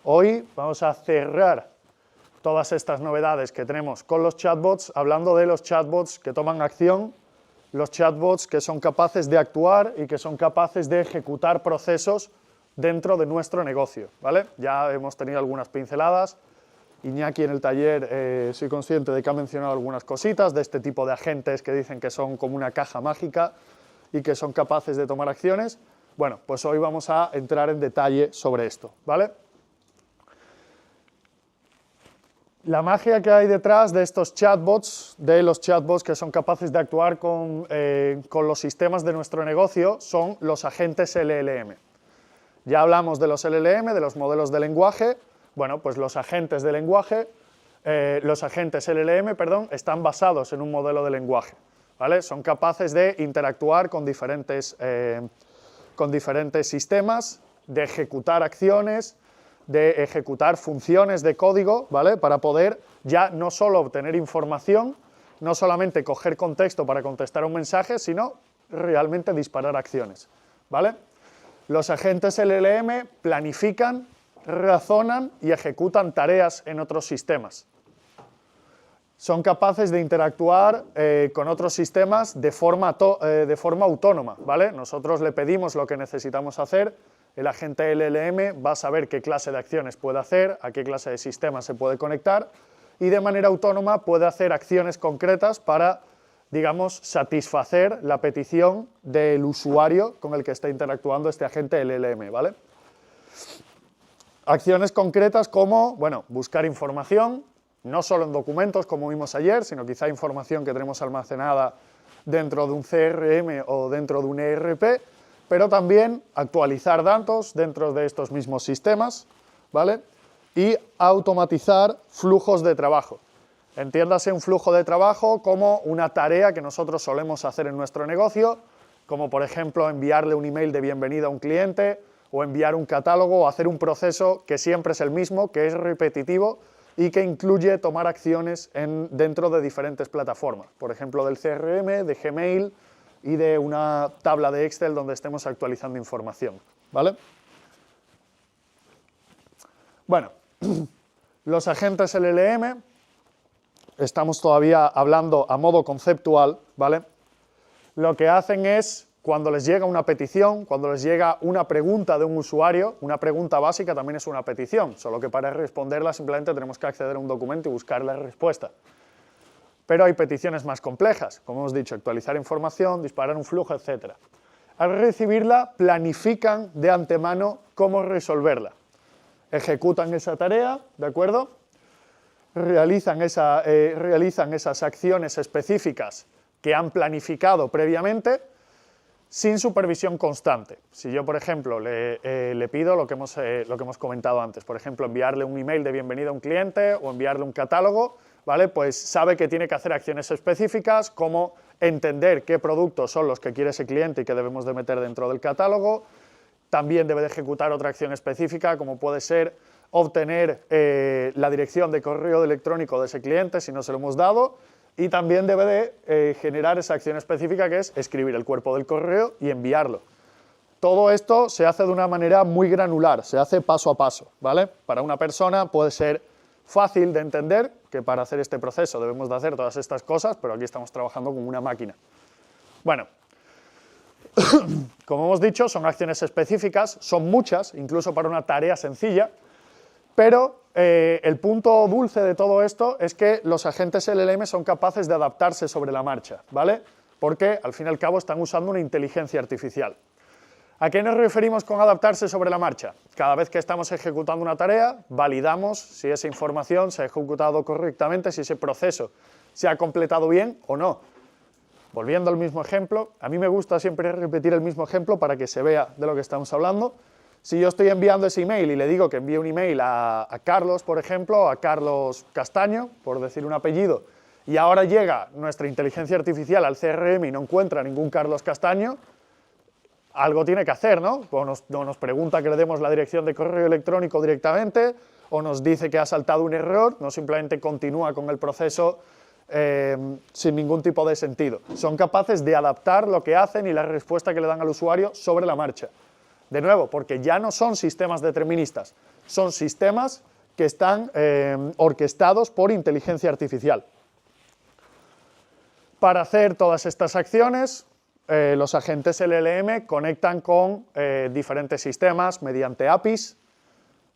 Hoy vamos a cerrar todas estas novedades que tenemos con los chatbots, hablando de los chatbots que toman acción, los chatbots que son capaces de actuar y que son capaces de ejecutar procesos dentro de nuestro negocio, ¿vale? Ya hemos tenido algunas pinceladas. Iñaki en el taller soy consciente de que ha mencionado algunas cositas de este tipo de agentes que dicen que son como una caja mágica y que son capaces de tomar acciones. Bueno, pues hoy vamos a entrar en detalle sobre esto, ¿vale? La magia que hay detrás de estos chatbots, de los chatbots que son capaces de actuar con los sistemas de nuestro negocio, son los agentes LLM. Ya hablamos de los LLM, de los modelos de lenguaje. Bueno, pues los agentes de lenguaje, los agentes LLM, perdón, están basados en un modelo de lenguaje, ¿vale? Son capaces de interactuar con diferentes sistemas, de ejecutar acciones, de ejecutar funciones de código, ¿vale? Para poder ya no solo obtener información, no solamente coger contexto para contestar un mensaje, sino realmente disparar acciones, ¿vale? Los agentes LLM planifican, razonan y ejecutan tareas en otros sistemas. Son capaces de interactuar con otros sistemas de forma autónoma, ¿vale? Nosotros le pedimos lo que necesitamos hacer, el agente LLM va a saber qué clase de acciones puede hacer, a qué clase de sistema se puede conectar y de manera autónoma puede hacer acciones concretas para, digamos, satisfacer la petición del usuario con el que está interactuando este agente LLM, ¿vale? Acciones concretas como, bueno, buscar información, no solo en documentos como vimos ayer, sino quizá información que tenemos almacenada dentro de un CRM o dentro de un ERP, pero también actualizar datos dentro de estos mismos sistemas, ¿vale? Y automatizar flujos de trabajo. Entiéndase un flujo de trabajo como una tarea que nosotros solemos hacer en nuestro negocio, como por ejemplo enviarle un email de bienvenida a un cliente, o enviar un catálogo, o hacer un proceso que siempre es el mismo, que es repetitivo y que incluye tomar acciones dentro de diferentes plataformas, por ejemplo del CRM, de Gmail y de una tabla de Excel donde estemos actualizando información, ¿vale? Bueno, los agentes LLM, estamos todavía hablando a modo conceptual, ¿vale? Lo que hacen es, cuando les llega una petición, cuando les llega una pregunta de un usuario, una pregunta básica también es una petición, solo que para responderla simplemente tenemos que acceder a un documento y buscar la respuesta. Pero hay peticiones más complejas, como hemos dicho, actualizar información, disparar un flujo, etc. Al recibirla, planifican de antemano cómo resolverla. Ejecutan esa tarea, ¿de acuerdo? Realizan esas acciones específicas que han planificado previamente, sin supervisión constante. Si yo, por ejemplo, le pido lo que hemos comentado antes, por ejemplo, enviarle un email de bienvenida a un cliente o enviarle un catálogo, ¿vale? Pues sabe que tiene que hacer acciones específicas, como entender qué productos son los que quiere ese cliente y que debemos de meter dentro del catálogo. También debe de ejecutar otra acción específica, como puede ser obtener la dirección de correo electrónico de ese cliente, si no se lo hemos dado, y también debe de generar esa acción específica que es escribir el cuerpo del correo y enviarlo. Todo esto se hace de una manera muy granular, se hace paso a paso, ¿vale? Para una persona puede ser fácil de entender que para hacer este proceso debemos de hacer todas estas cosas, pero aquí estamos trabajando con una máquina. Bueno, como hemos dicho, son acciones específicas, son muchas, incluso para una tarea sencilla, pero el punto dulce de todo esto es que los agentes LLM son capaces de adaptarse sobre la marcha, ¿vale? Porque, al fin y al cabo, están usando una inteligencia artificial. ¿A qué nos referimos con adaptarse sobre la marcha? Cada vez que estamos ejecutando una tarea, validamos si esa información se ha ejecutado correctamente, si ese proceso se ha completado bien o no. Volviendo al mismo ejemplo, a mí me gusta siempre repetir el mismo ejemplo para que se vea de lo que estamos hablando. Si yo estoy enviando ese email y le digo que envíe un email a Carlos, por ejemplo, a Carlos Castaño, por decir un apellido, y ahora llega nuestra inteligencia artificial al CRM y no encuentra ningún Carlos Castaño, algo tiene que hacer, ¿no? O nos pregunta que le demos la dirección de correo electrónico directamente, o nos dice que ha saltado un error, no simplemente continúa con el proceso sin ningún tipo de sentido. Son capaces de adaptar lo que hacen y la respuesta que le dan al usuario sobre la marcha. De nuevo, porque ya no son sistemas deterministas, son sistemas que están orquestados por inteligencia artificial. Para hacer todas estas acciones, los agentes LLM conectan con diferentes sistemas mediante APIs.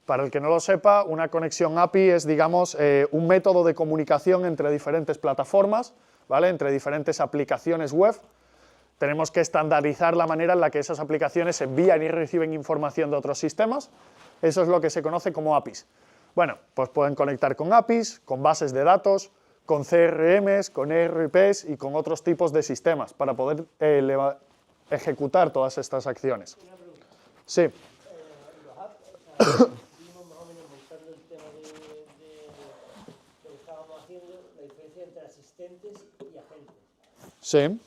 Para el que no lo sepa, una conexión API es, digamos, un método de comunicación entre diferentes plataformas, ¿vale? Entre diferentes aplicaciones web. Tenemos que estandarizar la manera en la que esas aplicaciones envían y reciben información de otros sistemas. Eso es lo que se conoce como APIs. Bueno, pues pueden conectar con APIs, con bases de datos, con CRMs, con ERPs y con otros tipos de sistemas para poder ejecutar todas estas acciones. Sí. Los apps, seguimos más o menos montando el tema de lo que estábamos haciendo, la diferencia entre asistentes y agentes. Sí.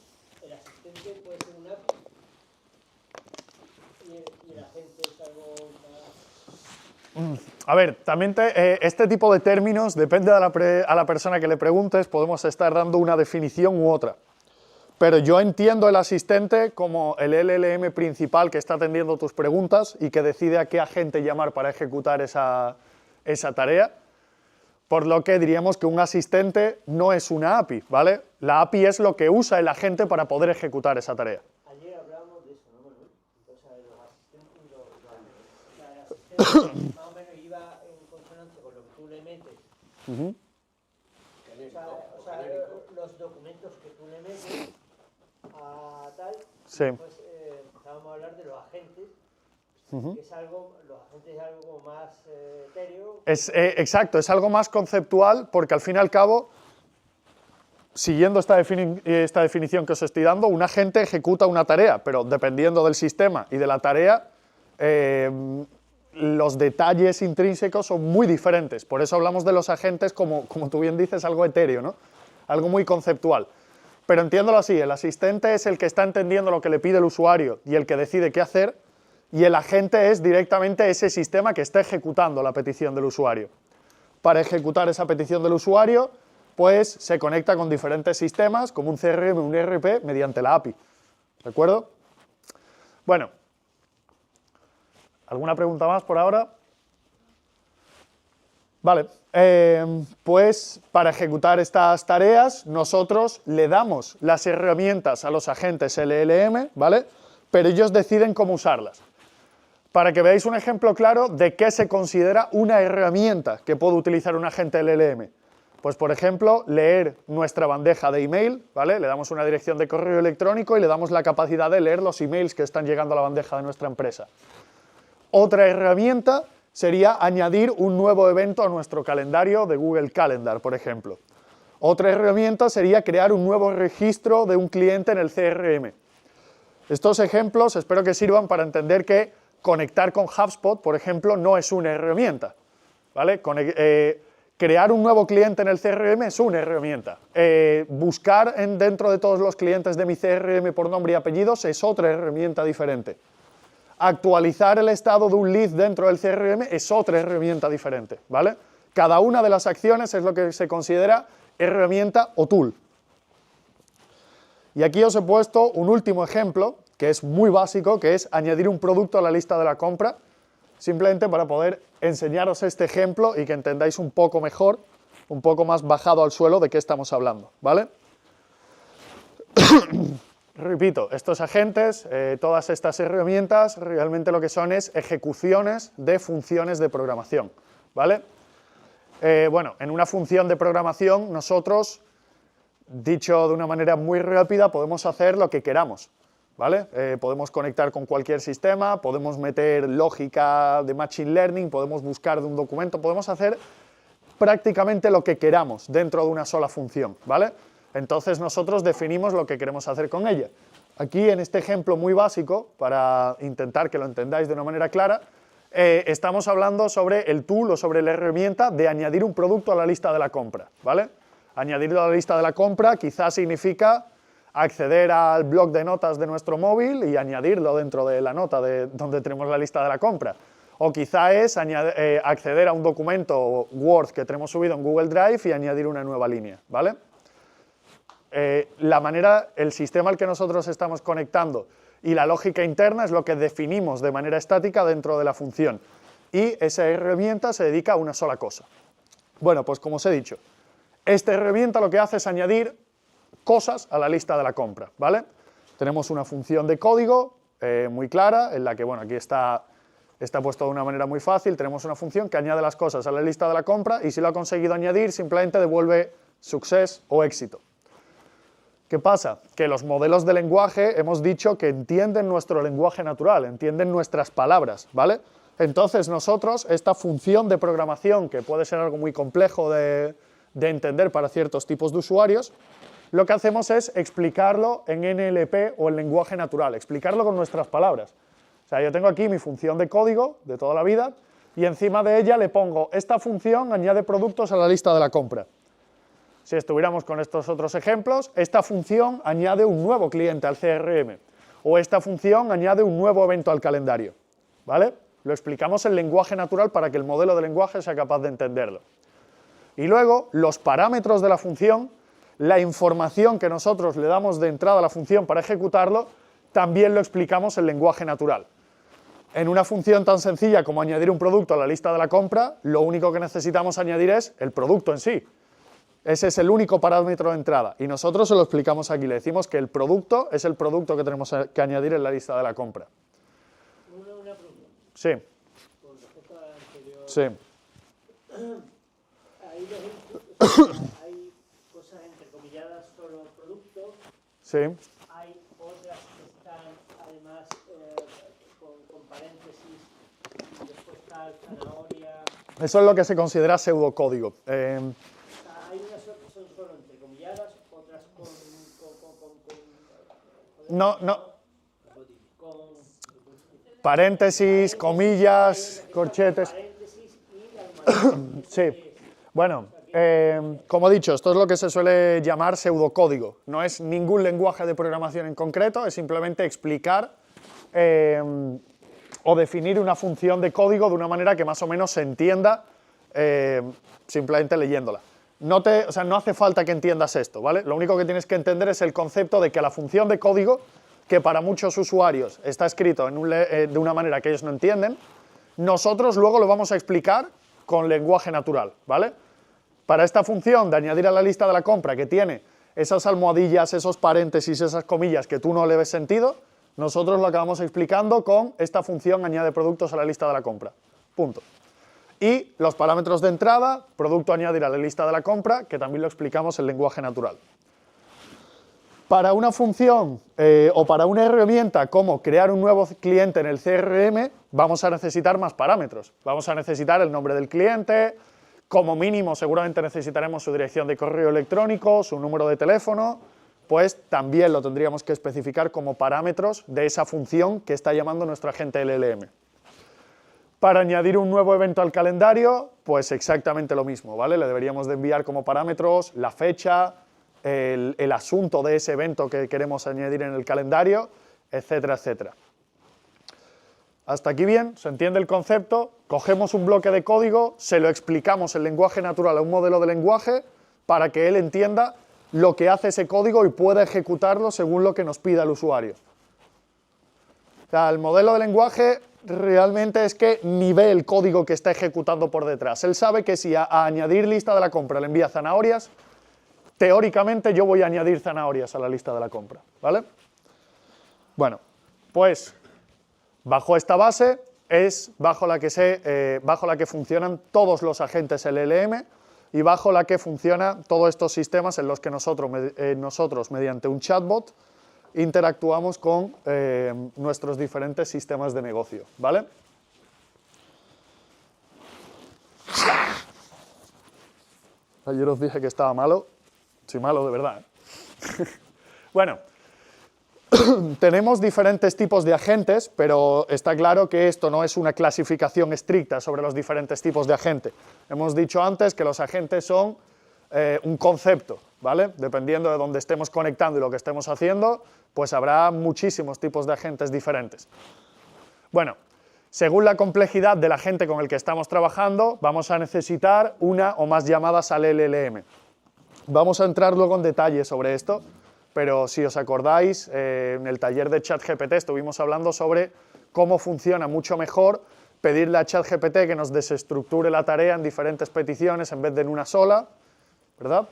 El asistente puede ser una app y el agente es algo más... A ver, también este tipo de términos, depende a la persona que le preguntes, podemos estar dando una definición u otra. Pero yo entiendo el asistente como el LLM principal que está atendiendo tus preguntas y que decide a qué agente llamar para ejecutar esa tarea, por lo que diríamos que un asistente no es una API, ¿vale? La API es lo que usa el agente para poder ejecutar esa tarea. Ayer hablábamos de eso, ¿no, Manuel? O sea, de los asistentes y los agentes. O sea, el asistente más o menos iba en consonancia con lo que tú le metes. O sea, los documentos que tú le metes a tal, Sí. pues empezábamos a hablar de los agentes, que es algo, los agentes es algo como más etéreo. Exacto, es algo más conceptual porque al fin y al cabo, siguiendo esta definición que os estoy dando, un agente ejecuta una tarea, pero dependiendo del sistema y de la tarea, los detalles intrínsecos son muy diferentes. Por eso hablamos de los agentes como tú bien dices, algo etéreo, ¿no? Algo muy conceptual. Pero entiéndolo así, el asistente es el que está entendiendo lo que le pide el usuario y el que decide qué hacer, y el agente es directamente ese sistema que está ejecutando la petición del usuario. Para ejecutar esa petición del usuario, pues se conecta con diferentes sistemas, como un CRM, un ERP, mediante la API. ¿De acuerdo? Bueno, ¿alguna pregunta más por ahora? Vale, pues para ejecutar estas tareas nosotros le damos las herramientas a los agentes LLM, ¿vale? Pero ellos deciden cómo usarlas. Para que veáis un ejemplo claro de qué se considera una herramienta que puede utilizar un agente LLM. Pues por ejemplo, leer nuestra bandeja de email, ¿vale? Le damos una dirección de correo electrónico y le damos la capacidad de leer los emails que están llegando a la bandeja de nuestra empresa. Otra herramienta sería añadir un nuevo evento a nuestro calendario de Google Calendar, por ejemplo. Otra herramienta sería crear un nuevo registro de un cliente en el CRM. Estos ejemplos espero que sirvan para entender que conectar con HubSpot, por ejemplo, no es una herramienta, ¿vale? Crear un nuevo cliente en el CRM es una herramienta. Buscar dentro de todos los clientes de mi CRM por nombre y apellidos es otra herramienta diferente. Actualizar el estado de un lead dentro del CRM es otra herramienta diferente, ¿vale? Cada una de las acciones es lo que se considera herramienta o tool. Y aquí os he puesto un último ejemplo, que es muy básico, que es añadir un producto a la lista de la compra, simplemente para poder enseñaros este ejemplo y que entendáis un poco mejor, un poco más bajado al suelo de qué estamos hablando, ¿vale? Repito, estos agentes, todas estas herramientas, realmente lo que son es ejecuciones de funciones de programación, ¿vale? Bueno, en una función de programación nosotros, dicho de una manera muy rápida, podemos hacer lo que queramos, ¿vale? Podemos conectar con cualquier sistema, podemos meter lógica de Machine Learning, podemos buscar de un documento, podemos hacer prácticamente lo que queramos dentro de una sola función, ¿vale? Entonces nosotros definimos lo que queremos hacer con ella. Aquí en este ejemplo muy básico, para intentar que lo entendáis de una manera clara, estamos hablando sobre el tool o sobre la herramienta de añadir un producto a la lista de la compra, ¿vale? Añadirlo a la lista de la compra quizás significa acceder al bloc de notas de nuestro móvil y añadirlo dentro de la nota donde tenemos la lista de la compra. O quizá es acceder a un documento Word que tenemos subido en Google Drive y añadir una nueva línea, ¿vale? El sistema al que nosotros estamos conectando y la lógica interna es lo que definimos de manera estática dentro de la función. Y esa herramienta se dedica a una sola cosa. Bueno, pues como os he dicho, esta herramienta lo que hace es añadir cosas a la lista de la compra, ¿vale? Tenemos una función de código muy clara, en la que, bueno, aquí está puesto de una manera muy fácil. Tenemos una función que añade las cosas a la lista de la compra y si lo ha conseguido añadir, simplemente devuelve success o éxito. ¿Qué pasa? Que los modelos de lenguaje hemos dicho que entienden nuestro lenguaje natural, entienden nuestras palabras, ¿vale? Entonces nosotros, esta función de programación, que puede ser algo muy complejo de entender para ciertos tipos de usuarios, lo que hacemos es explicarlo en NLP o en lenguaje natural, explicarlo con nuestras palabras. O sea, yo tengo aquí mi función de código de toda la vida y encima de ella le pongo esta función añade productos a la lista de la compra. Si estuviéramos con estos otros ejemplos, esta función añade un nuevo cliente al CRM o esta función añade un nuevo evento al calendario, ¿vale? Lo explicamos en lenguaje natural para que el modelo de lenguaje sea capaz de entenderlo. Y luego, los parámetros de la función, la información que nosotros le damos de entrada a la función para ejecutarlo, también lo explicamos en lenguaje natural. En una función tan sencilla como añadir un producto a la lista de la compra, lo único que necesitamos añadir es el producto en sí. Ese es el único parámetro de entrada. Y nosotros se lo explicamos aquí, le decimos que el producto es el producto que tenemos que añadir en la lista de la compra. Una pregunta. Sí. Con respecto a la anterior. Sí. Hay cosas entrecomilladas solo producto. Sí. Hay otras que están además con paréntesis y después tal zanahoria. Eso es lo que se considera pseudocódigo. Hay unas que son solo entrecomilladas, otras con paréntesis, comillas, corchetes. paréntesis y Sí. Bueno, como he dicho, esto es lo que se suele llamar pseudocódigo. No es ningún lenguaje de programación en concreto, es simplemente explicar o definir una función de código de una manera que más o menos se entienda simplemente leyéndola. No hace falta que entiendas esto, ¿vale? Lo único que tienes que entender es el concepto de que la función de código, que para muchos usuarios está escrito de una manera que ellos no entienden, nosotros luego lo vamos a explicar con lenguaje natural, ¿vale? Para esta función de añadir a la lista de la compra que tiene esas almohadillas, esos paréntesis, esas comillas que tú no le ves sentido, nosotros lo acabamos explicando con esta función añade productos a la lista de la compra. Punto. Y los parámetros de entrada, producto añadir a la lista de la compra, que también lo explicamos en lenguaje natural. Para una función o para una herramienta como crear un nuevo cliente en el CRM, vamos a necesitar más parámetros. Vamos a necesitar el nombre del cliente, como mínimo seguramente necesitaremos su dirección de correo electrónico, su número de teléfono, pues también lo tendríamos que especificar como parámetros de esa función que está llamando nuestro agente LLM. Para añadir un nuevo evento al calendario, pues exactamente lo mismo, ¿vale? Le deberíamos de enviar como parámetros la fecha, el asunto de ese evento que queremos añadir en el calendario, etcétera, etcétera. Hasta aquí bien, se entiende el concepto, cogemos un bloque de código, se lo explicamos en lenguaje natural a un modelo de lenguaje para que él entienda lo que hace ese código y pueda ejecutarlo según lo que nos pida el usuario. O sea, el modelo de lenguaje realmente es que ni ve el código que está ejecutando por detrás. Él sabe que si a añadir lista de la compra le envía zanahorias, teóricamente yo voy a añadir zanahorias a la lista de la compra, ¿vale? Bueno, pues bajo esta base es bajo la que funcionan todos los agentes LLM y bajo la que funcionan todos estos sistemas en los que nosotros mediante un chatbot interactuamos con nuestros diferentes sistemas de negocio, ¿vale? Ayer os dije que estaba malo, soy malo de verdad, ¿eh? Bueno, tenemos diferentes tipos de agentes, pero está claro que esto no es una clasificación estricta sobre los diferentes tipos de agente. Hemos dicho antes que los agentes son un concepto, ¿vale? Dependiendo de dónde estemos conectando y lo que estemos haciendo, pues habrá muchísimos tipos de agentes diferentes. Bueno, según la complejidad del agente con el que estamos trabajando, vamos a necesitar una o más llamadas al LLM. Vamos a entrar luego en detalle sobre esto, pero si os acordáis, en el taller de ChatGPT estuvimos hablando sobre cómo funciona mucho mejor pedirle a ChatGPT que nos desestructure la tarea en diferentes peticiones en vez de en una sola, ¿verdad?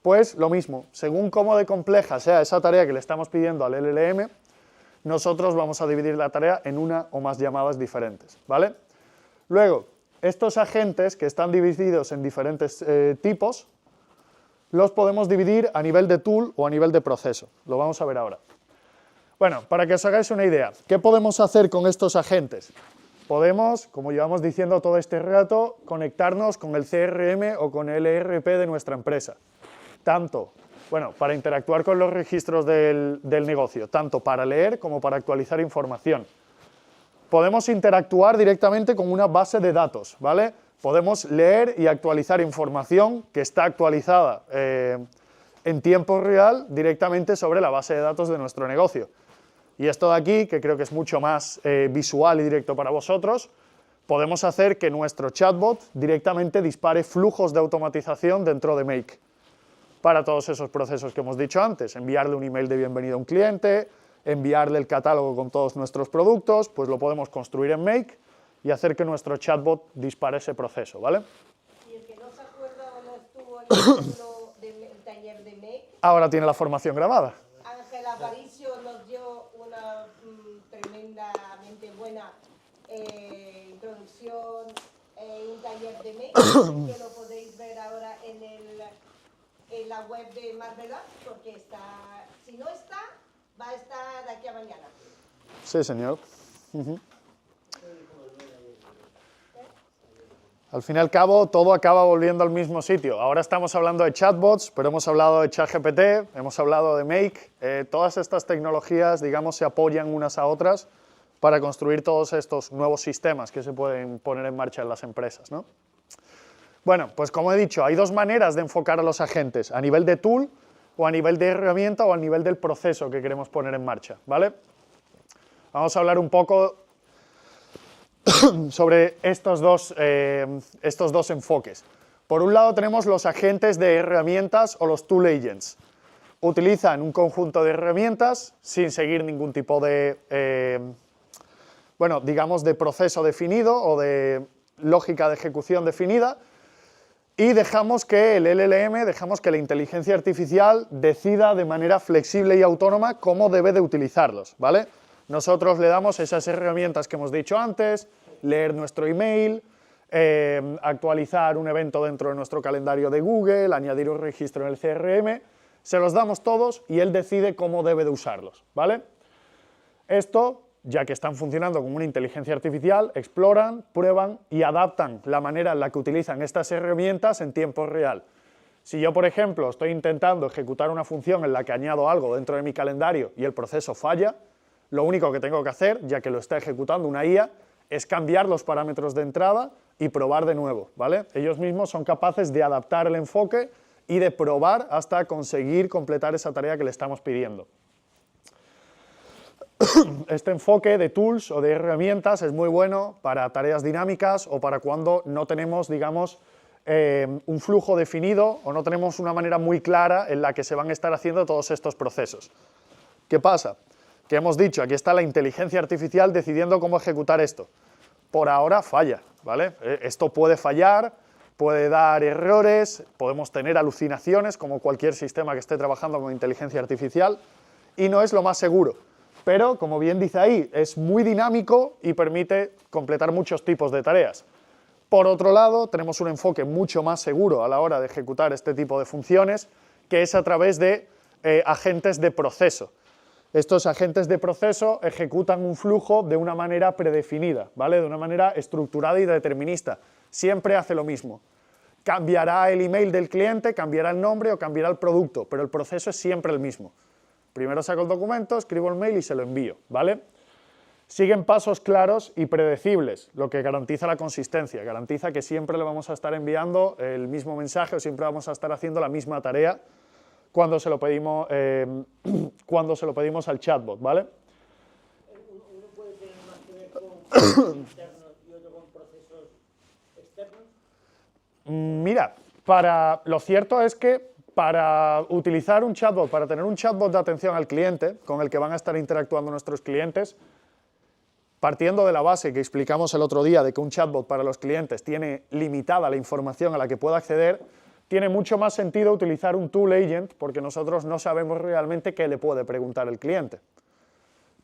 Pues lo mismo, según cómo de compleja sea esa tarea que le estamos pidiendo al LLM, nosotros vamos a dividir la tarea en una o más llamadas diferentes, ¿vale? Luego, estos agentes que están divididos en diferentes tipos, los podemos dividir a nivel de tool o a nivel de proceso. Lo vamos a ver ahora. Bueno, para que os hagáis una idea, ¿qué podemos hacer con estos agentes? Podemos, como llevamos diciendo todo este rato, conectarnos con el CRM o con el ERP de nuestra empresa. Tanto, bueno, para interactuar con los registros del negocio, tanto para leer como para actualizar información. Podemos interactuar directamente con una base de datos, ¿vale? Podemos leer y actualizar información que está actualizada en tiempo real directamente sobre la base de datos de nuestro negocio. Y esto de aquí, que creo que es mucho más visual y directo para vosotros, podemos hacer que nuestro chatbot directamente dispare flujos de automatización dentro de Make para todos esos procesos que hemos dicho antes, enviarle un email de bienvenida a un cliente, enviarle el catálogo con todos nuestros productos, pues lo podemos construir en Make y hacer que nuestro chatbot dispare ese proceso, ¿vale? Y el que no se acuerda o no estuvo en el módulo del taller de Make, Ahora tiene la formación grabada. Ángel Aparicio nos dio una tremendamente buena introducción en un taller de Make, que lo podéis ver ahora en la web de Marvelab, porque está, si no está, va a estar de aquí a mañana. Sí, señor. Al fin y al cabo, todo acaba volviendo al mismo sitio. Ahora estamos hablando de chatbots, pero hemos hablado de ChatGPT, hemos hablado de Make. Todas estas tecnologías, digamos, se apoyan unas a otras para construir todos estos nuevos sistemas que se pueden poner en marcha en las empresas, ¿no? Bueno, pues como he dicho, hay dos maneras de enfocar a los agentes, a nivel de tool o a nivel de herramienta o a nivel del proceso que queremos poner en marcha, ¿vale? Vamos a hablar un poco sobre estos dos enfoques. Por un lado tenemos los agentes de herramientas o los tool agents. Utilizan un conjunto de herramientas sin seguir ningún tipo de, bueno, digamos, de proceso definido o de lógica de ejecución definida, y dejamos que el LLM, dejamos que la inteligencia artificial decida de manera flexible y autónoma cómo debe de utilizarlos, ¿vale? Nosotros le damos esas herramientas que hemos dicho antes, leer nuestro email, actualizar un evento dentro de nuestro calendario de Google, añadir un registro en el CRM, se los damos todos y él decide cómo debe de usarlos, ¿vale? Esto, ya que están funcionando como una inteligencia artificial, exploran, prueban y adaptan la manera en la que utilizan estas herramientas en tiempo real. Si yo, por ejemplo, estoy intentando ejecutar una función en la que añado algo dentro de mi calendario y el proceso falla, lo único que tengo que hacer, ya que lo está ejecutando una IA, es cambiar los parámetros de entrada y probar de nuevo, ¿vale? Ellos mismos son capaces de adaptar el enfoque y de probar hasta conseguir completar esa tarea que le estamos pidiendo. Este enfoque de tools o de herramientas es muy bueno para tareas dinámicas o para cuando no tenemos, digamos, un flujo definido o no tenemos una manera muy clara en la que se van a estar haciendo todos estos procesos. ¿Qué pasa? Que hemos dicho, aquí está la inteligencia artificial decidiendo cómo ejecutar esto. Por ahora falla, ¿vale? Esto puede fallar, puede dar errores, podemos tener alucinaciones como cualquier sistema que esté trabajando con inteligencia artificial y no es lo más seguro. Pero, como bien dice ahí, es muy dinámico y permite completar muchos tipos de tareas. Por otro lado, tenemos un enfoque mucho más seguro a la hora de ejecutar este tipo de funciones, que es a través de agentes de proceso. Estos agentes de proceso ejecutan un flujo de una manera predefinida, ¿vale? De una manera estructurada y determinista. Siempre hace lo mismo. Cambiará el email del cliente, cambiará el nombre o cambiará el producto, pero el proceso es siempre el mismo. Primero saco el documento, escribo el mail y se lo envío, ¿vale? Siguen pasos claros y predecibles, lo que garantiza la consistencia, garantiza que siempre le vamos a estar enviando el mismo mensaje o siempre vamos a estar haciendo la misma tarea cuando se lo pedimos al chatbot, ¿vale? ¿Uno puede tener más que ver con procesos internos y otro con procesos externos? Mira, lo cierto es que Para utilizar un chatbot, para tener un chatbot de atención al cliente, con el que van a estar interactuando nuestros clientes, partiendo de la base que explicamos el otro día de que un chatbot para los clientes tiene limitada la información a la que puede acceder, tiene mucho más sentido utilizar un tool agent porque nosotros no sabemos realmente qué le puede preguntar el cliente.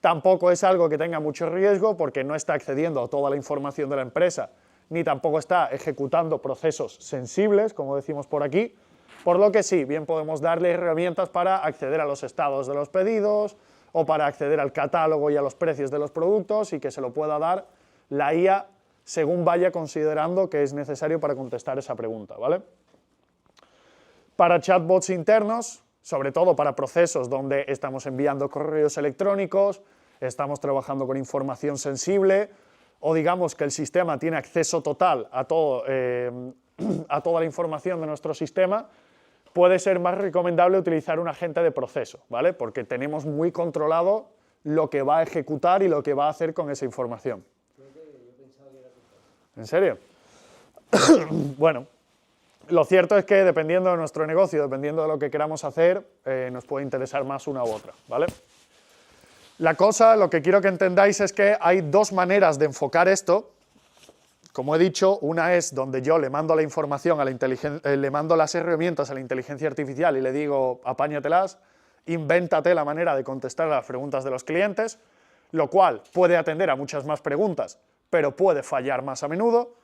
Tampoco es algo que tenga mucho riesgo porque no está accediendo a toda la información de la empresa, ni tampoco está ejecutando procesos sensibles, como decimos por aquí, por lo que sí, bien podemos darle herramientas para acceder a los estados de los pedidos o para acceder al catálogo y a los precios de los productos y que se lo pueda dar la IA según vaya considerando que es necesario para contestar esa pregunta, ¿vale? Para chatbots internos, sobre todo para procesos donde estamos enviando correos electrónicos, estamos trabajando con información sensible o digamos que el sistema tiene acceso total a toda la información de nuestro sistema, puede ser más recomendable utilizar un agente de proceso, ¿vale? Porque tenemos muy controlado lo que va a ejecutar y lo que va a hacer con esa información. ¿En serio? Bueno, lo cierto es que dependiendo de nuestro negocio, dependiendo de lo que queramos hacer, nos puede interesar más una u otra, ¿vale? La cosa, lo que quiero que entendáis es que hay dos maneras de enfocar esto. Como he dicho, una es donde yo le mando la información a la le mando las herramientas a la inteligencia artificial y le digo, apáñatelas, invéntate la manera de contestar a las preguntas de los clientes, lo cual puede atender a muchas más preguntas, pero puede fallar más a menudo.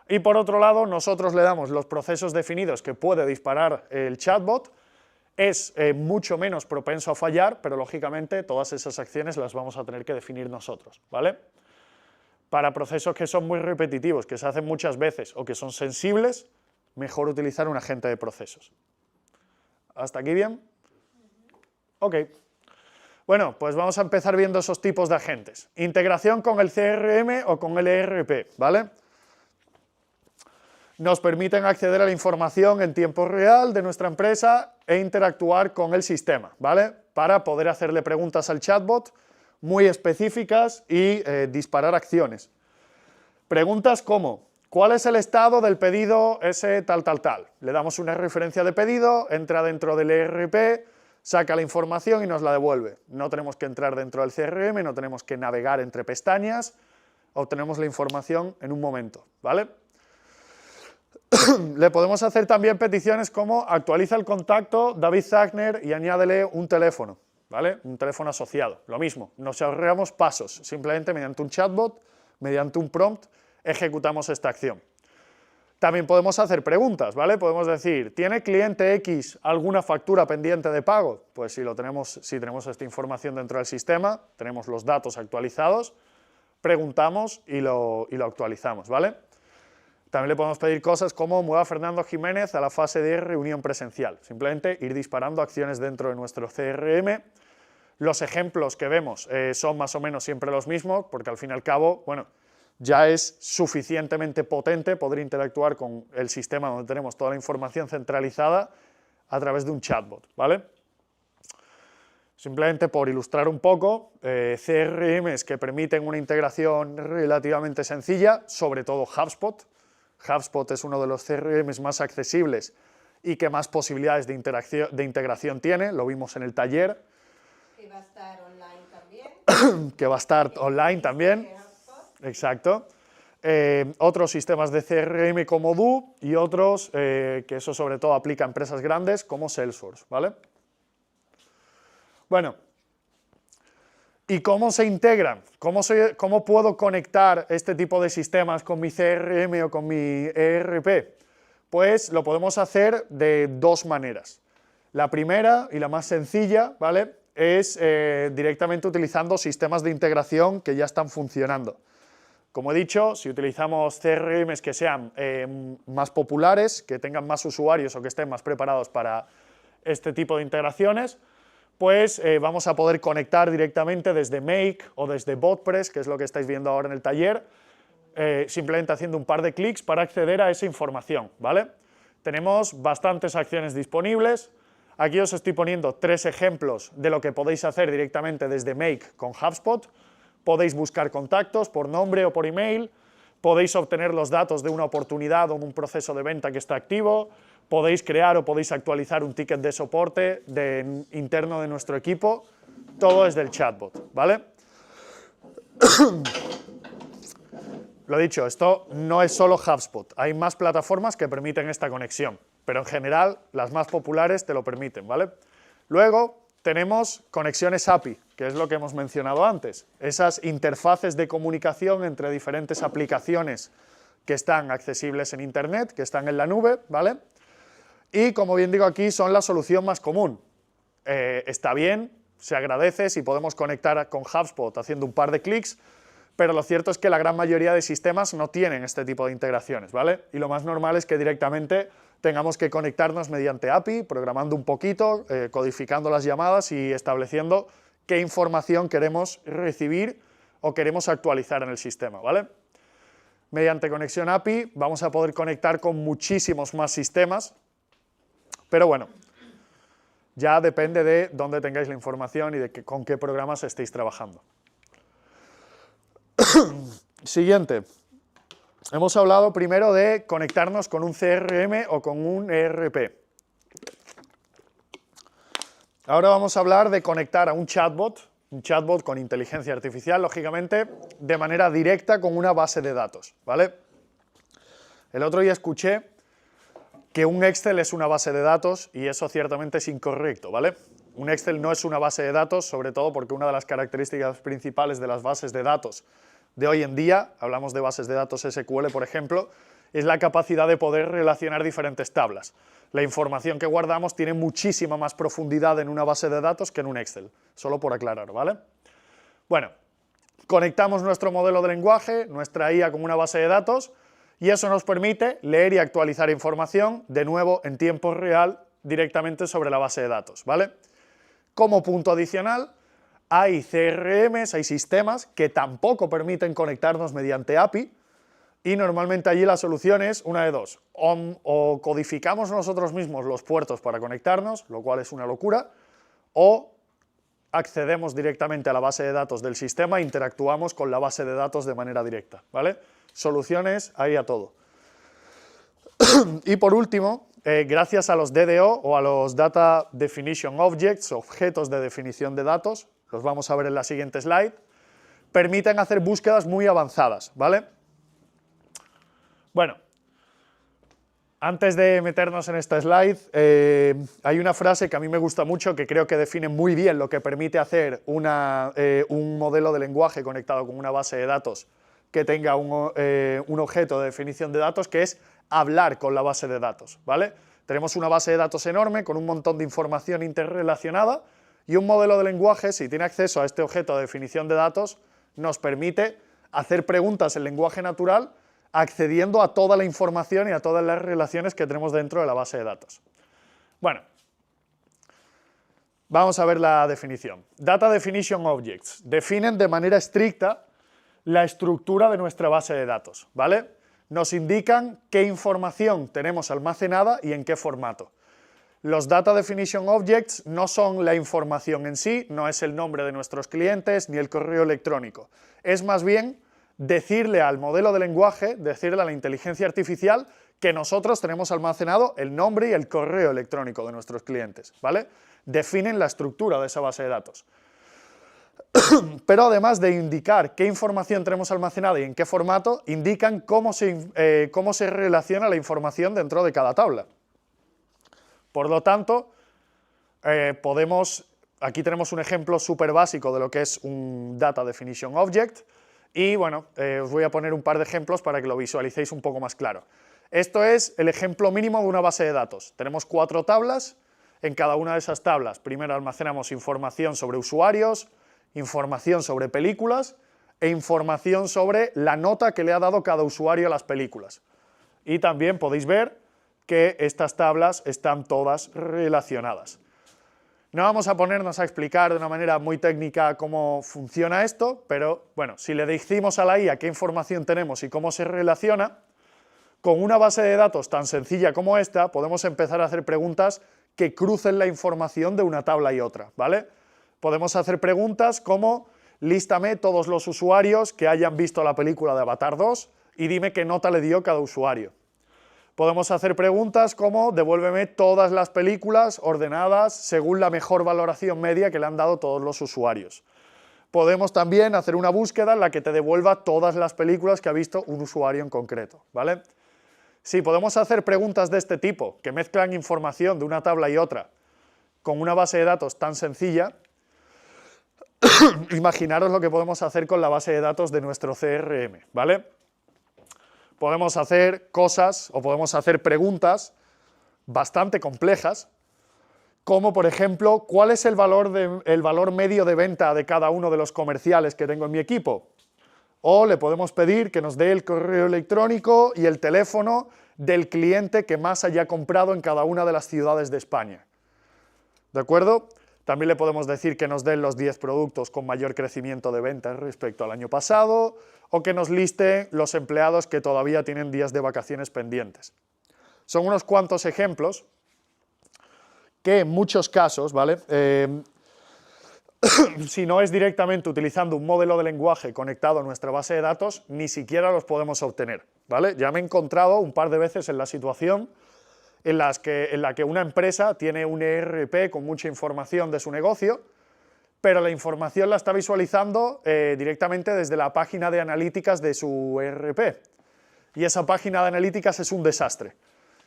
Y por otro lado, nosotros le damos los procesos definidos que puede disparar el chatbot, es mucho menos propenso a fallar, pero lógicamente todas esas acciones las vamos a tener que definir nosotros, ¿vale? Para procesos que son muy repetitivos, que se hacen muchas veces o que son sensibles, mejor utilizar un agente de procesos. ¿Hasta aquí bien? Ok. Bueno, pues vamos a empezar viendo esos tipos de agentes. Integración con el CRM o con el ERP, ¿vale? Nos permiten acceder a la información en tiempo real de nuestra empresa e interactuar con el sistema, ¿vale? Para poder hacerle preguntas al chatbot muy específicas y disparar acciones. Preguntas como, ¿cuál es el estado del pedido ese tal, tal, tal? Le damos una referencia de pedido, entra dentro del ERP, saca la información y nos la devuelve. No tenemos que entrar dentro del CRM, no tenemos que navegar entre pestañas, obtenemos la información en un momento, ¿vale? Le podemos hacer también peticiones como actualiza el contacto David Zagner y añádele un teléfono, ¿vale? Un teléfono asociado, lo mismo, nos ahorramos pasos, simplemente mediante un chatbot, mediante un prompt, ejecutamos esta acción. También podemos hacer preguntas, ¿vale? Podemos decir, ¿tiene cliente X alguna factura pendiente de pago? Pues si tenemos esta información dentro del sistema, tenemos los datos actualizados, preguntamos y lo actualizamos, ¿vale? También le podemos pedir cosas como mueva a Fernando Jiménez a la fase de reunión presencial. Simplemente ir disparando acciones dentro de nuestro CRM. Los ejemplos que vemos son más o menos siempre los mismos, porque al fin y al cabo, bueno, ya es suficientemente potente poder interactuar con el sistema donde tenemos toda la información centralizada a través de un chatbot, ¿vale? Simplemente por ilustrar un poco, CRMs que permiten una integración relativamente sencilla, sobre todo HubSpot. HubSpot es uno de los CRMs más accesibles y que más posibilidades de integración tiene, lo vimos en el taller. Que va a estar online también. Que va a estar online también, exacto. Otros sistemas de CRM como Do y otros, que eso sobre todo aplica a empresas grandes como Salesforce, ¿vale? Bueno, ¿y cómo se integran? ¿Cómo puedo conectar este tipo de sistemas con mi CRM o con mi ERP? Pues lo podemos hacer de dos maneras. La primera y la más sencilla, ¿vale?, es directamente utilizando sistemas de integración que ya están funcionando. Como he dicho, si utilizamos CRMs que sean más populares, que tengan más usuarios o que estén más preparados para este tipo de integraciones, pues vamos a poder conectar directamente desde Make o desde BotPress, que es lo que estáis viendo ahora en el taller, simplemente haciendo un par de clics para acceder a esa información, ¿vale? Tenemos bastantes acciones disponibles. Aquí os estoy poniendo 3 ejemplos de lo que podéis hacer directamente desde Make con HubSpot. Podéis buscar contactos por nombre o por email, podéis obtener los datos de una oportunidad o un proceso de venta que está activo, podéis crear o podéis actualizar un ticket de soporte interno de nuestro equipo, todo es del chatbot, ¿vale? Lo dicho, esto no es solo HubSpot, hay más plataformas que permiten esta conexión, pero en general las más populares te lo permiten, ¿vale? Luego tenemos conexiones API, que es lo que hemos mencionado antes, esas interfaces de comunicación entre diferentes aplicaciones que están accesibles en Internet, que están en la nube, ¿vale? Y como bien digo aquí, son la solución más común. Está bien, se agradece si podemos conectar con HubSpot haciendo un par de clics, pero lo cierto es que la gran mayoría de sistemas no tienen este tipo de integraciones, ¿vale? Y lo más normal es que directamente tengamos que conectarnos mediante API, programando un poquito, codificando las llamadas y estableciendo qué información queremos recibir o queremos actualizar en el sistema, ¿vale? Mediante conexión API vamos a poder conectar con muchísimos más sistemas, pero bueno, ya depende de dónde tengáis la información y de con qué programas estéis trabajando. Siguiente. Hemos hablado primero de conectarnos con un CRM o con un ERP. Ahora vamos a hablar de conectar a un chatbot con inteligencia artificial, lógicamente, de manera directa con una base de datos, ¿vale? El otro día escuché que un Excel es una base de datos y eso ciertamente es incorrecto, ¿vale? Un Excel no es una base de datos, sobre todo porque una de las características principales de las bases de datos de hoy en día, hablamos de bases de datos SQL, por ejemplo, es la capacidad de poder relacionar diferentes tablas. La información que guardamos tiene muchísima más profundidad en una base de datos que en un Excel, solo por aclarar, ¿vale? Bueno, conectamos nuestro modelo de lenguaje, nuestra IA con una base de datos, y eso nos permite leer y actualizar información, de nuevo, en tiempo real, directamente sobre la base de datos, ¿vale? Como punto adicional, hay CRMs, hay sistemas que tampoco permiten conectarnos mediante API, y normalmente allí la solución es una de dos, o codificamos nosotros mismos los puertos para conectarnos, lo cual es una locura, o accedemos directamente a la base de datos del sistema e interactuamos con la base de datos de manera directa, ¿vale? Soluciones hay a todo. Y por último, gracias a los DDO o a los Data Definition Objects, objetos de definición de datos, los vamos a ver en la siguiente slide, permiten hacer búsquedas muy avanzadas, ¿vale? Bueno, antes de meternos en esta slide, hay una frase que a mí me gusta mucho que creo que define muy bien lo que permite hacer un modelo de lenguaje conectado con una base de datos que tenga un objeto de definición de datos, que es hablar con la base de datos, ¿vale? Tenemos una base de datos enorme con un montón de información interrelacionada y un modelo de lenguaje, si tiene acceso a este objeto de definición de datos, nos permite hacer preguntas en lenguaje natural accediendo a toda la información y a todas las relaciones que tenemos dentro de la base de datos. Bueno, vamos a ver la definición. Data Definition Objects definen de manera estricta la estructura de nuestra base de datos, ¿vale? Nos indican qué información tenemos almacenada y en qué formato. Los Data Definition Objects no son la información en sí, no es el nombre de nuestros clientes ni el correo electrónico. Es más bien decirle al modelo de lenguaje, decirle a la inteligencia artificial que nosotros tenemos almacenado el nombre y el correo electrónico de nuestros clientes, ¿vale? Definen la estructura de esa base de datos. Pero además de indicar qué información tenemos almacenada y en qué formato, indican cómo se relaciona la información dentro de cada tabla. Por lo tanto, aquí tenemos un ejemplo súper básico de lo que es un Data Definition Object y bueno, os voy a poner un par de ejemplos para que lo visualicéis un poco más claro. Esto es el ejemplo mínimo de una base de datos. Tenemos 4 tablas, en cada una de esas tablas primero almacenamos información sobre usuarios, información sobre películas e información sobre la nota que le ha dado cada usuario a las películas. Y también podéis ver que estas tablas están todas relacionadas. No vamos a ponernos a explicar de una manera muy técnica cómo funciona esto, pero bueno, si le decimos a la IA qué información tenemos y cómo se relaciona, con una base de datos tan sencilla como esta, podemos empezar a hacer preguntas que crucen la información de una tabla y otra, ¿vale? Podemos hacer preguntas como, lístame todos los usuarios que hayan visto la película de Avatar 2 y dime qué nota le dio cada usuario. Podemos hacer preguntas como devuélveme todas las películas ordenadas según la mejor valoración media que le han dado todos los usuarios. Podemos también hacer una búsqueda en la que te devuelva todas las películas que ha visto un usuario en concreto, ¿vale? Sí, podemos hacer preguntas de este tipo, que mezclan información de una tabla y otra, con una base de datos tan sencilla. Imaginaros lo que podemos hacer con la base de datos de nuestro CRM, ¿vale? Podemos hacer cosas o podemos hacer preguntas bastante complejas, como por ejemplo, ¿cuál es el valor medio de venta de cada uno de los comerciales que tengo en mi equipo? O le podemos pedir que nos dé el correo electrónico y el teléfono del cliente que más haya comprado en cada una de las ciudades de España. ¿De acuerdo? También le podemos decir que nos den los 10 productos con mayor crecimiento de ventas respecto al año pasado, o que nos liste los empleados que todavía tienen días de vacaciones pendientes. Son unos cuantos ejemplos que en muchos casos, ¿vale? Si no es directamente utilizando un modelo de lenguaje conectado a nuestra base de datos, ni siquiera los podemos obtener, ¿vale? Ya me he encontrado un par de veces en la situación en la que una empresa tiene un ERP con mucha información de su negocio, pero la información la está visualizando directamente desde la página de analíticas de su ERP. Y esa página de analíticas es un desastre.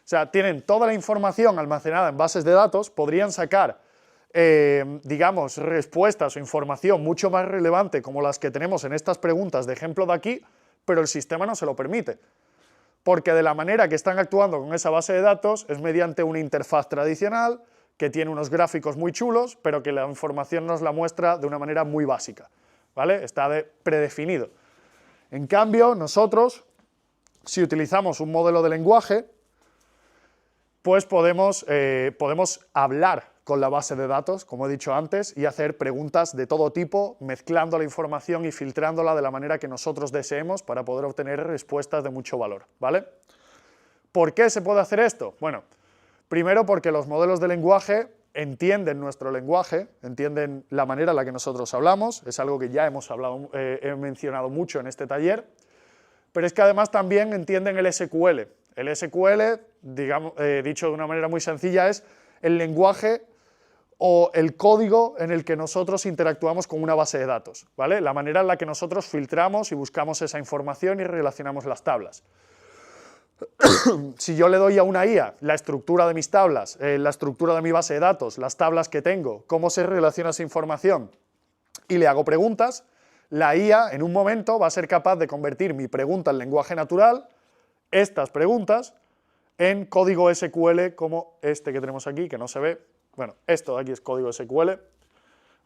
O sea, tienen toda la información almacenada en bases de datos, podrían sacar, digamos, respuestas o información mucho más relevante como las que tenemos en estas preguntas de ejemplo de aquí, pero el sistema no se lo permite. Porque de la manera que están actuando con esa base de datos es mediante una interfaz tradicional que tiene unos gráficos muy chulos, pero que la información nos la muestra de una manera muy básica, ¿vale? Está predefinido. En cambio, nosotros, si utilizamos un modelo de lenguaje, pues podemos hablar con la base de datos, como he dicho antes, y hacer preguntas de todo tipo, mezclando la información y filtrándola de la manera que nosotros deseemos para poder obtener respuestas de mucho valor, ¿vale? ¿Por qué se puede hacer esto? Bueno, primero porque los modelos de lenguaje entienden nuestro lenguaje, entienden la manera en la que nosotros hablamos, es algo que ya he mencionado mucho en este taller, pero es que además también entienden el SQL. El SQL, digamos, dicho de una manera muy sencilla, es el lenguaje o el código en el que nosotros interactuamos con una base de datos, ¿vale? La manera en la que nosotros filtramos y buscamos esa información y relacionamos las tablas. Si yo le doy a una IA la estructura de mis tablas, la estructura de mi base de datos, las tablas que tengo, cómo se relaciona esa información, y le hago preguntas, la IA en un momento va a ser capaz de convertir mi pregunta en lenguaje natural, estas preguntas, en código SQL como este que tenemos aquí, que no se ve. Bueno, esto de aquí es código SQL,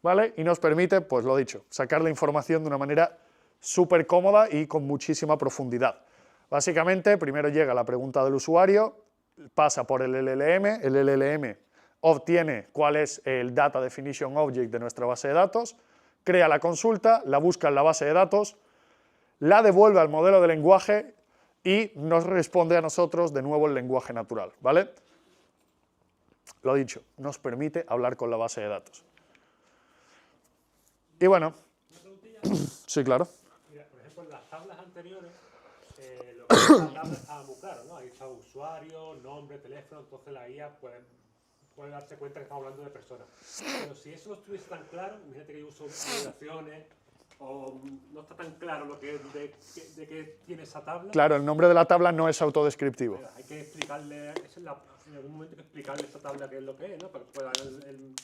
¿vale? Y nos permite, pues lo dicho, sacar la información de una manera súper cómoda y con muchísima profundidad. Básicamente, primero llega la pregunta del usuario, pasa por el LLM obtiene cuál es el Data Definition Object de nuestra base de datos, crea la consulta, la busca en la base de datos, la devuelve al modelo de lenguaje y nos responde a nosotros de nuevo el lenguaje natural, ¿vale? Lo dicho, nos permite hablar con la base de datos. Y bueno, sí, claro. Mira, por ejemplo, en las tablas anteriores, lo que es la tabla estaba muy claro, ¿no? Ahí está usuario, nombre, teléfono, entonces la IA puede darse cuenta que estamos hablando de personas. Pero si eso no estuviese tan claro, imagínate que yo uso relaciones, o no está tan claro lo que de qué tiene esa tabla. Claro, el nombre de la tabla no es autodescriptivo. Hay que explicarle, en algún momento hay que explicarle esta tabla qué es lo que es, ¿no? Para que pueda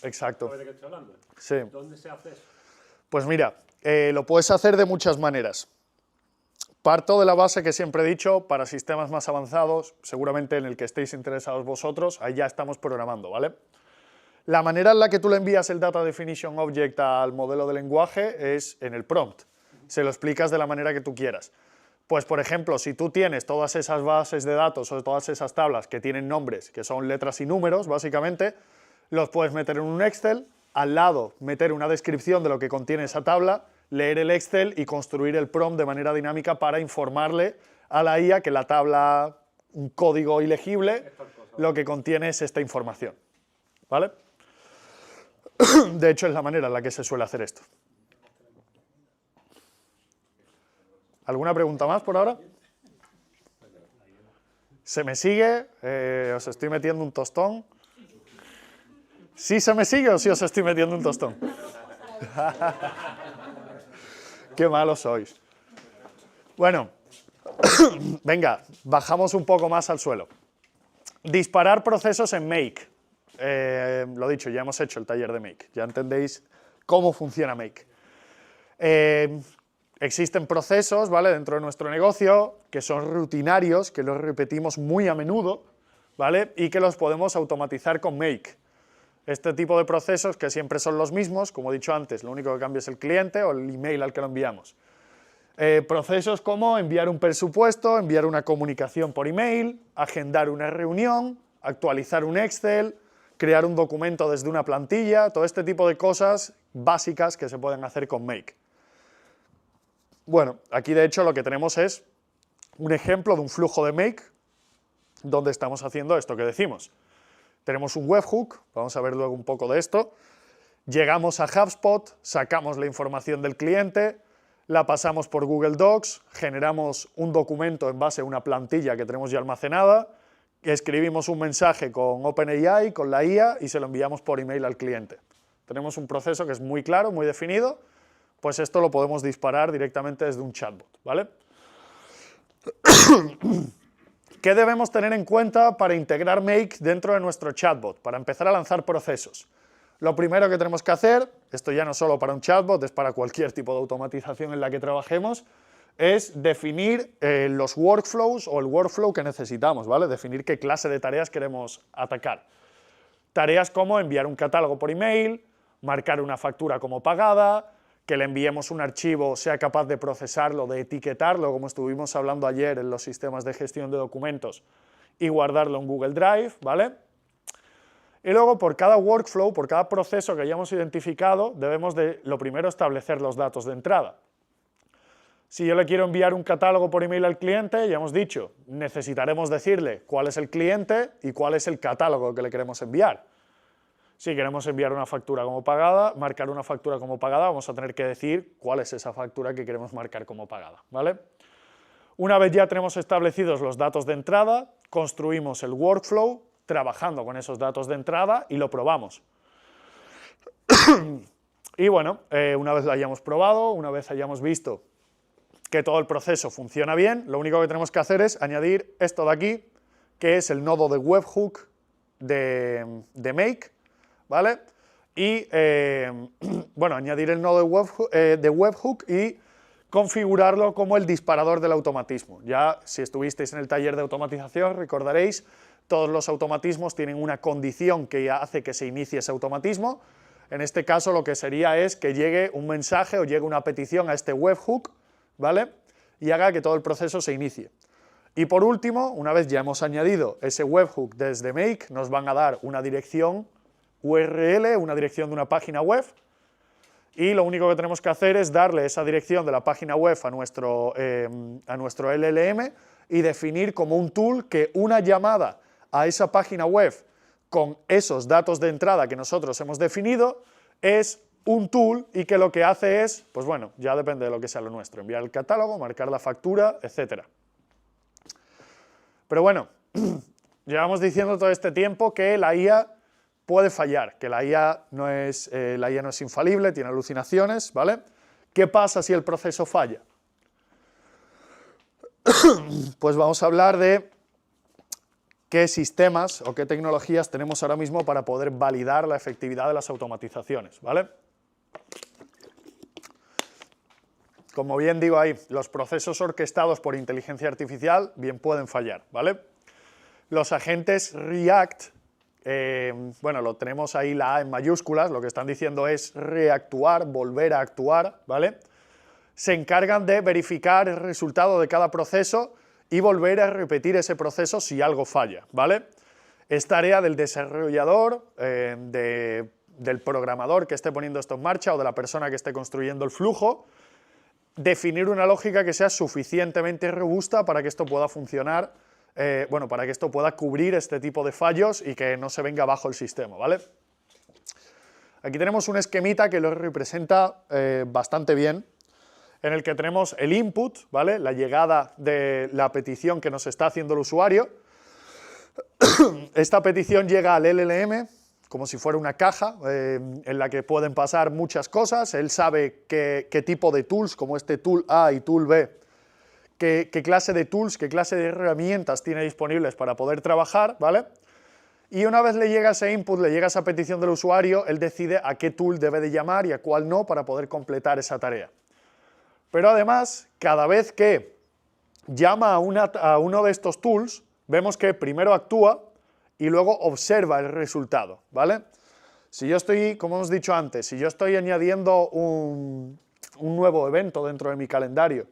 Exacto. saber de qué estoy hablando. Sí. ¿Dónde se hace eso? Pues mira, lo puedes hacer de muchas maneras. Parto de la base que siempre he dicho, para sistemas más avanzados, seguramente en el que estéis interesados vosotros, ahí ya estamos programando, ¿vale? La manera en la que tú le envías el Data Definition Object al modelo de lenguaje es en el prompt. Se lo explicas de la manera que tú quieras. Pues, por ejemplo, si tú tienes todas esas bases de datos o todas esas tablas que tienen nombres, que son letras y números, básicamente, los puedes meter en un Excel, al lado meter una descripción de lo que contiene esa tabla, leer el Excel y construir el prompt de manera dinámica para informarle a la IA que la tabla, un código ilegible, lo que contiene es esta información, ¿vale? De hecho, es la manera en la que se suele hacer esto. ¿Alguna pregunta más por ahora? ¿Se me sigue? ¿Os estoy metiendo un tostón? ¿Sí se me sigue o sí os estoy metiendo un tostón? Qué malos sois. Bueno, venga, bajamos un poco más al suelo. Disparar procesos en Make. Lo dicho, ya hemos hecho el taller de Make. Ya entendéis cómo funciona Make. Existen procesos, ¿vale?, dentro de nuestro negocio que son rutinarios, que los repetimos muy a menudo, ¿vale?, y que los podemos automatizar con Make. Este tipo de procesos, que siempre son los mismos, como he dicho antes, lo único que cambia es el cliente o el email al que lo enviamos. Procesos como enviar un presupuesto, enviar una comunicación por email, agendar una reunión, actualizar un Excel, crear un documento desde una plantilla, todo este tipo de cosas básicas que se pueden hacer con Make. Bueno, aquí de hecho lo que tenemos es un ejemplo de un flujo de Make donde estamos haciendo esto que decimos. Tenemos un webhook, vamos a ver luego un poco de esto, llegamos a HubSpot, sacamos la información del cliente, la pasamos por Google Docs, generamos un documento en base a una plantilla que tenemos ya almacenada, escribimos un mensaje con OpenAI, con la IA, y se lo enviamos por email al cliente. Tenemos un proceso que es muy claro, muy definido, pues esto lo podemos disparar directamente desde un chatbot, ¿vale? ¿Qué debemos tener en cuenta para integrar Make dentro de nuestro chatbot, para empezar a lanzar procesos? Lo primero que tenemos que hacer, esto ya no solo para un chatbot, es para cualquier tipo de automatización en la que trabajemos, es definir los workflows o el workflow que necesitamos, ¿vale? Definir qué clase de tareas queremos atacar. Tareas como enviar un catálogo por email, marcar una factura como pagada, que le enviemos un archivo, sea capaz de procesarlo, de etiquetarlo, como estuvimos hablando ayer en los sistemas de gestión de documentos, y guardarlo en Google Drive, ¿vale? Y luego, por cada workflow, por cada proceso que hayamos identificado, debemos de, lo primero, establecer los datos de entrada. Si yo le quiero enviar un catálogo por email al cliente, ya hemos dicho, necesitaremos decirle cuál es el cliente y cuál es el catálogo que le queremos enviar. Si queremos enviar una factura como pagada, marcar una factura como pagada, vamos a tener que decir cuál es esa factura que queremos marcar como pagada, ¿vale? Una vez ya tenemos establecidos los datos de entrada, construimos el workflow, trabajando con esos datos de entrada y lo probamos. Y bueno, una vez lo hayamos probado, una vez hayamos visto que todo el proceso funciona bien, lo único que tenemos que hacer es añadir esto de aquí, que es el nodo de webhook de Make, ¿vale? Y, bueno, añadir el nodo de webhook y configurarlo como el disparador del automatismo. Ya, si estuvisteis en el taller de automatización, recordaréis, todos los automatismos tienen una condición que hace que se inicie ese automatismo. En este caso, lo que sería es que llegue un mensaje o llegue una petición a este webhook, ¿vale? Y haga que todo el proceso se inicie. Y por último, una vez ya hemos añadido ese webhook desde Make, nos van a dar una dirección URL, una dirección de una página web, y lo único que tenemos que hacer es darle esa dirección de la página web a nuestro LLM y definir como un tool que una llamada a esa página web con esos datos de entrada que nosotros hemos definido es un tool y que lo que hace es, pues bueno, ya depende de lo que sea lo nuestro, enviar el catálogo, marcar la factura, etc. Pero bueno, llevamos diciendo todo este tiempo que la IA puede fallar, que la IA no es infalible, tiene alucinaciones, ¿vale? ¿Qué pasa si el proceso falla? Pues vamos a hablar de qué sistemas o qué tecnologías tenemos ahora mismo para poder validar la efectividad de las automatizaciones, ¿vale? Como bien digo ahí, los procesos orquestados por inteligencia artificial bien pueden fallar, ¿vale? Los agentes React, bueno, lo tenemos ahí la A en mayúsculas, lo que están diciendo es reactuar, volver a actuar, ¿vale? Se encargan de verificar el resultado de cada proceso y volver a repetir ese proceso si algo falla, ¿vale? Es tarea del desarrollador, del programador que esté poniendo esto en marcha o de la persona que esté construyendo el flujo, definir una lógica que sea suficientemente robusta para que esto pueda funcionar, bueno, para que esto pueda cubrir este tipo de fallos y que no se venga abajo el sistema, ¿vale? Aquí tenemos un esquemita que lo representa bastante bien, en el que tenemos el input, ¿vale? La llegada de la petición que nos está haciendo el usuario, Esta petición llega al LLM como si fuera una caja en la que pueden pasar muchas cosas. Él sabe qué tipo de tools, como este tool A y tool B, qué clase de tools, qué clase de herramientas tiene disponibles para poder trabajar, ¿vale? Y una vez le llega ese input, le llega esa petición del usuario, él decide a qué tool debe de llamar y a cuál no para poder completar esa tarea. Pero además, cada vez que llama a uno de estos tools, vemos que primero actúa y luego observa el resultado, ¿vale? Si yo estoy, como hemos dicho antes, si yo estoy añadiendo un nuevo evento dentro de mi calendario,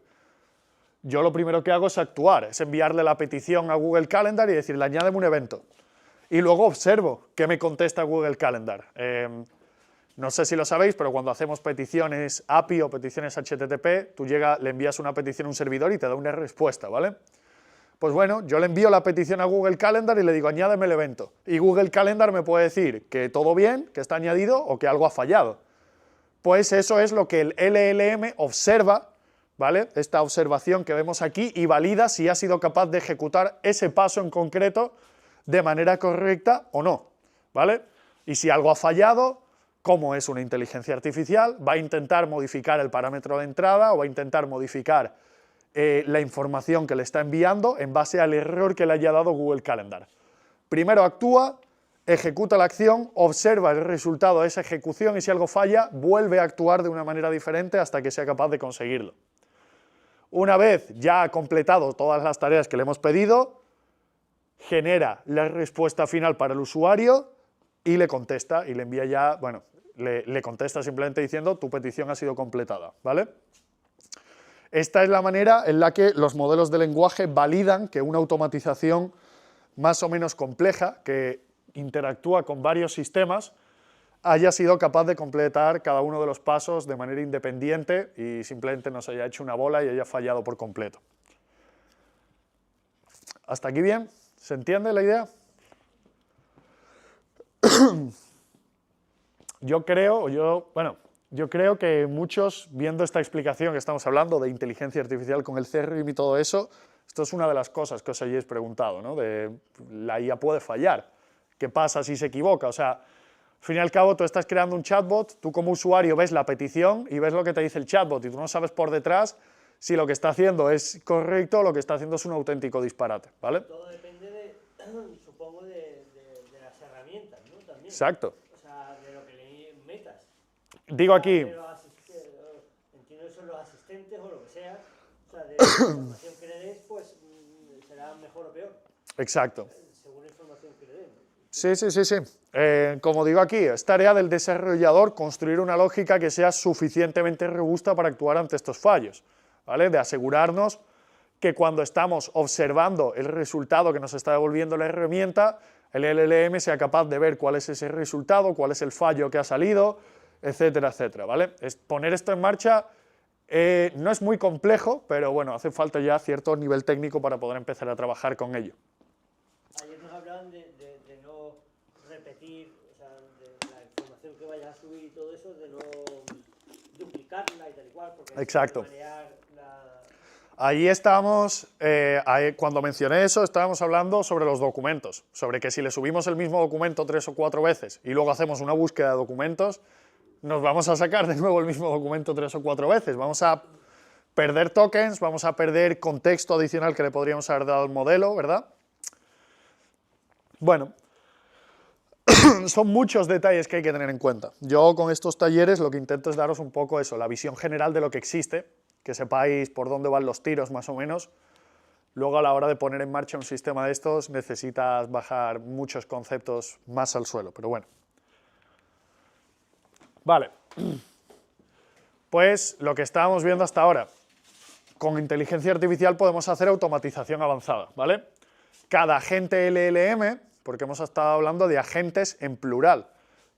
yo lo primero que hago es actuar, es enviarle la petición a Google Calendar y decirle, añádeme un evento. Y luego observo qué me contesta Google Calendar. No sé si lo sabéis, pero cuando hacemos peticiones API o peticiones HTTP, tú le envías una petición a un servidor y te da una respuesta, ¿vale? Pues bueno, yo le envío la petición a Google Calendar y le digo, añádeme el evento. Y Google Calendar me puede decir que todo bien, que está añadido o que algo ha fallado. Pues eso es lo que el LLM observa, ¿vale? Esta observación que vemos aquí y valida si ha sido capaz de ejecutar ese paso en concreto de manera correcta o no, ¿vale? Y si algo ha fallado, como es una inteligencia artificial, va a intentar modificar el parámetro de entrada o va a intentar modificar la información que le está enviando en base al error que le haya dado Google Calendar. Primero actúa, ejecuta la acción, observa el resultado de esa ejecución y si algo falla, vuelve a actuar de una manera diferente hasta que sea capaz de conseguirlo. Una vez ya ha completado todas las tareas que le hemos pedido, genera la respuesta final para el usuario y le contesta y le envía ya, bueno, le contesta simplemente diciendo tu petición ha sido completada, ¿vale? Esta es la manera en la que los modelos de lenguaje validan que una automatización más o menos compleja, que interactúa con varios sistemas, haya sido capaz de completar cada uno de los pasos de manera independiente y simplemente nos haya hecho una bola y haya fallado por completo. ¿Hasta aquí bien? ¿Se entiende la idea? Yo creo que muchos, viendo esta explicación que estamos hablando de inteligencia artificial con el CRM y todo eso, esto es una de las cosas que os hayáis preguntado, ¿no? De la IA puede fallar. ¿Qué pasa si se equivoca? O sea, al fin y al cabo tú estás creando un chatbot, tú como usuario ves la petición y ves lo que te dice el chatbot y tú no sabes por detrás si lo que está haciendo es correcto o lo que está haciendo es un auténtico disparate, ¿vale? Todo depende, supongo, de las herramientas, ¿no? También. Exacto. O sea, de lo que le metas. Digo aquí, Entiendo que son los asistentes o lo que sea. O sea, de la información que le des, pues será mejor o peor. exacto. Según la información que le den. Sí. Como digo aquí, es tarea del desarrollador construir una lógica que sea suficientemente robusta para actuar ante estos fallos, ¿vale? De asegurarnos que cuando estamos observando el resultado que nos está devolviendo la herramienta, el LLM sea capaz de ver cuál es ese resultado, cuál es el fallo que ha salido, etcétera, etcétera, ¿vale? Poner esto en marcha no es muy complejo, pero bueno, hace falta ya cierto nivel técnico para poder empezar a trabajar con ello. Ayer nos hablaban de no repetir, o sea, de la información que vayas a subir y todo eso, de no duplicarla y tal y cual, porque Exacto. marear la... Ahí estábamos, cuando mencioné eso, estábamos hablando sobre los documentos, sobre que si le subimos el mismo documento 3 o 4 veces y luego hacemos una búsqueda de documentos, nos vamos a sacar de nuevo el mismo documento 3 o 4 veces, vamos a perder tokens, vamos a perder contexto adicional que le podríamos haber dado al modelo, ¿verdad? Bueno, son muchos detalles que hay que tener en cuenta. Yo con estos talleres lo que intento es daros un poco eso, la visión general de lo que existe, que sepáis por dónde van los tiros más o menos. Luego a la hora de poner en marcha un sistema de estos necesitas bajar muchos conceptos más al suelo, pero bueno. Vale, pues lo que estábamos viendo hasta ahora, con inteligencia artificial podemos hacer automatización avanzada, ¿vale? Cada agente LLM, porque hemos estado hablando de agentes en plural,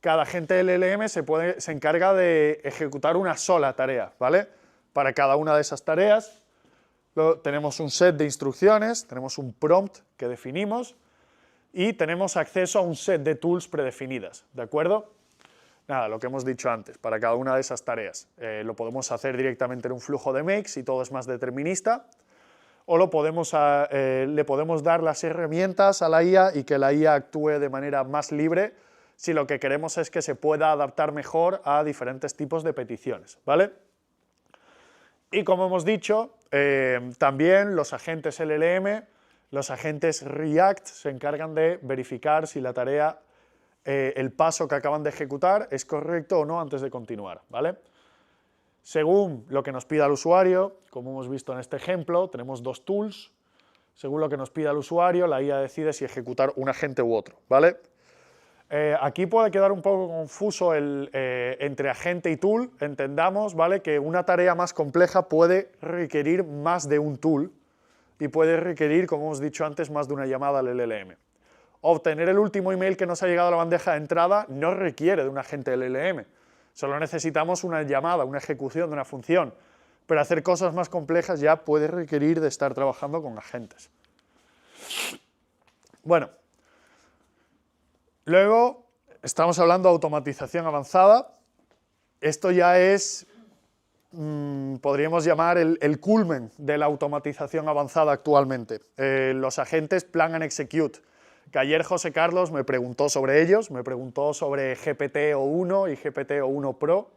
cada agente LLM se encarga de ejecutar una sola tarea, ¿vale? Para cada una de esas tareas tenemos un set de instrucciones, tenemos un prompt que definimos y tenemos acceso a un set de tools predefinidas, ¿de acuerdo? Nada, lo que hemos dicho antes, para cada una de esas tareas. Lo podemos hacer directamente en un flujo de makes y todo es más determinista, o le podemos dar las herramientas a la IA y que la IA actúe de manera más libre si lo que queremos es que se pueda adaptar mejor a diferentes tipos de peticiones, ¿vale? Y como hemos dicho, también los agentes LLM, los agentes React se encargan de verificar si la tarea, el paso que acaban de ejecutar es correcto o no antes de continuar, ¿vale? Según lo que nos pida el usuario, como hemos visto en este ejemplo, tenemos dos tools. Según lo que nos pida el usuario, la IA decide si ejecutar un agente u otro, ¿vale? Aquí puede quedar un poco confuso entre agente y tool. Entendamos, ¿vale?, que una tarea más compleja puede requerir más de un tool y puede requerir, como hemos dicho antes, más de una llamada al LLM. Obtener el último email que nos ha llegado a la bandeja de entrada no requiere de un agente LLM. Solo necesitamos una llamada, una ejecución de una función. Pero hacer cosas más complejas ya puede requerir de estar trabajando con agentes. Bueno. Luego, estamos hablando de automatización avanzada. Esto ya es, podríamos llamar el culmen de la automatización avanzada actualmente. Los agentes Plan and Execute, que ayer José Carlos me preguntó sobre ellos, me preguntó sobre GPT-o1 y GPT-o1 Pro,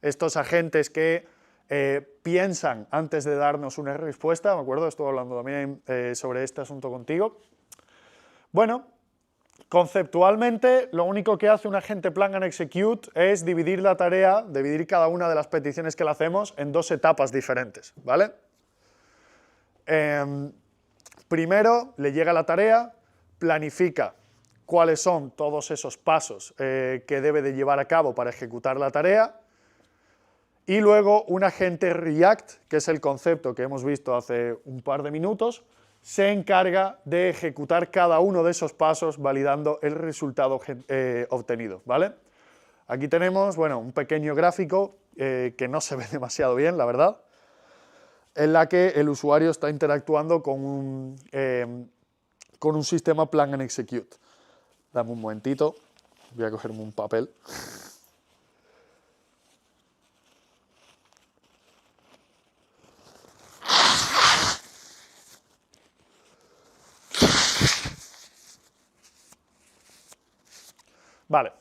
estos agentes que piensan antes de darnos una respuesta. Me acuerdo, estuve hablando también sobre este asunto contigo. Bueno, conceptualmente, lo único que hace un agente Plan and Execute es dividir la tarea, dividir cada una de las peticiones que le hacemos en dos etapas diferentes, ¿vale? Primero, le llega la tarea, planifica cuáles son todos esos pasos que debe de llevar a cabo para ejecutar la tarea, y luego un agente React, que es el concepto que hemos visto hace un par de minutos, se encarga de ejecutar cada uno de esos pasos validando el resultado obtenido, ¿vale? Aquí tenemos, bueno, un pequeño gráfico que no se ve demasiado bien, la verdad, en la que el usuario está interactuando con un sistema Plan and Execute. Dame un momentito, voy a cogerme un papel. Vale,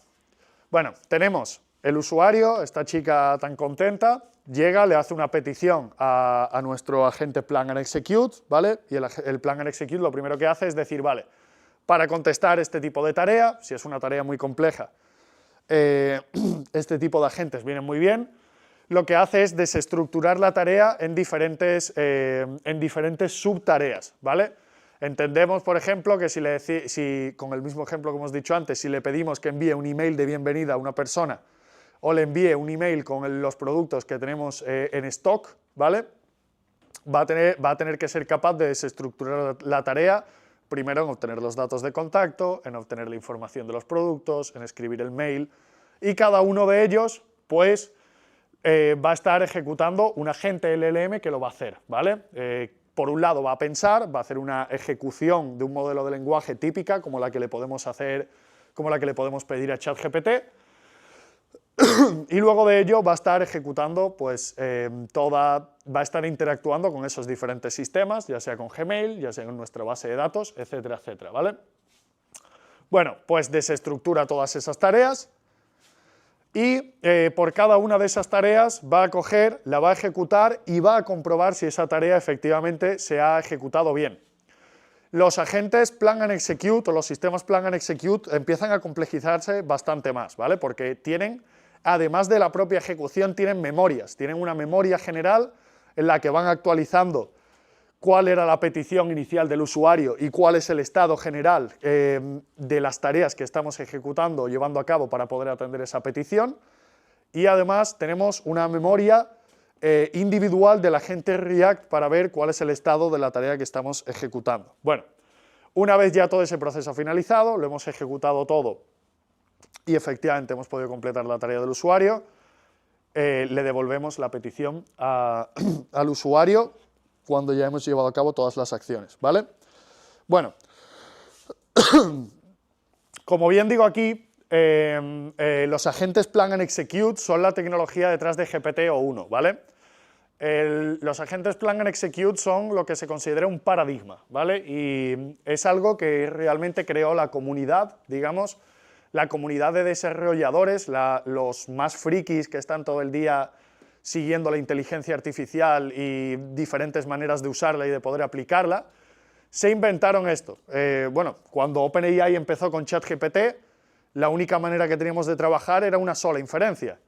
bueno, tenemos el usuario, esta chica tan contenta, llega, le hace una petición a nuestro agente Plan and Execute, ¿vale? Y el Plan and Execute lo primero que hace es decir, vale, para contestar este tipo de tarea, si es una tarea muy compleja, este tipo de agentes vienen muy bien. Lo que hace es desestructurar la tarea en diferentes subtareas, ¿vale? Entendemos, por ejemplo, que si con el mismo ejemplo que hemos dicho antes, si le pedimos que envíe un email de bienvenida a una persona o le envíe un email con los productos que tenemos en stock, ¿vale? Va a tener que ser capaz de desestructurar la tarea, primero en obtener los datos de contacto, en obtener la información de los productos, en escribir el mail, y cada uno de ellos, pues, va a estar ejecutando un agente LLM que lo va a hacer, ¿vale? Por un lado va a pensar, va a hacer una ejecución de un modelo de lenguaje típica como la que le podemos hacer, como la que le podemos pedir a ChatGPT, y luego de ello va a estar ejecutando, pues, va a estar interactuando con esos diferentes sistemas, ya sea con Gmail, ya sea en nuestra base de datos, etcétera, etcétera, ¿vale? Bueno, pues desestructura todas esas tareas y por cada una de esas tareas va a coger, la va a ejecutar y va a comprobar si esa tarea efectivamente se ha ejecutado bien. Los agentes Plan and Execute o los sistemas Plan and Execute empiezan a complejizarse bastante más, ¿vale? Porque tienen, además de la propia ejecución, tienen memorias, tienen una memoria general en la que van actualizando cuál era la petición inicial del usuario y cuál es el estado general de las tareas que estamos ejecutando o llevando a cabo para poder atender esa petición. Y además tenemos una memoria individual del agente React para ver cuál es el estado de la tarea que estamos ejecutando. Bueno, una vez ya todo ese proceso finalizado, lo hemos ejecutado todo y efectivamente hemos podido completar la tarea del usuario, le devolvemos la petición al usuario cuando ya hemos llevado a cabo todas las acciones, ¿vale? Bueno, como bien digo aquí, los agentes Plan and Execute son la tecnología detrás de GPT-o1, ¿vale? Los agentes Plan and Execute son lo que se considera un paradigma, ¿vale? Y es algo que realmente creó la comunidad, digamos, la comunidad de desarrolladores, los más frikis que están todo el día siguiendo la inteligencia artificial y diferentes maneras de usarla y de poder aplicarla, se inventaron esto. Bueno, cuando OpenAI empezó con ChatGPT, la única manera que teníamos de trabajar era una sola inferencia.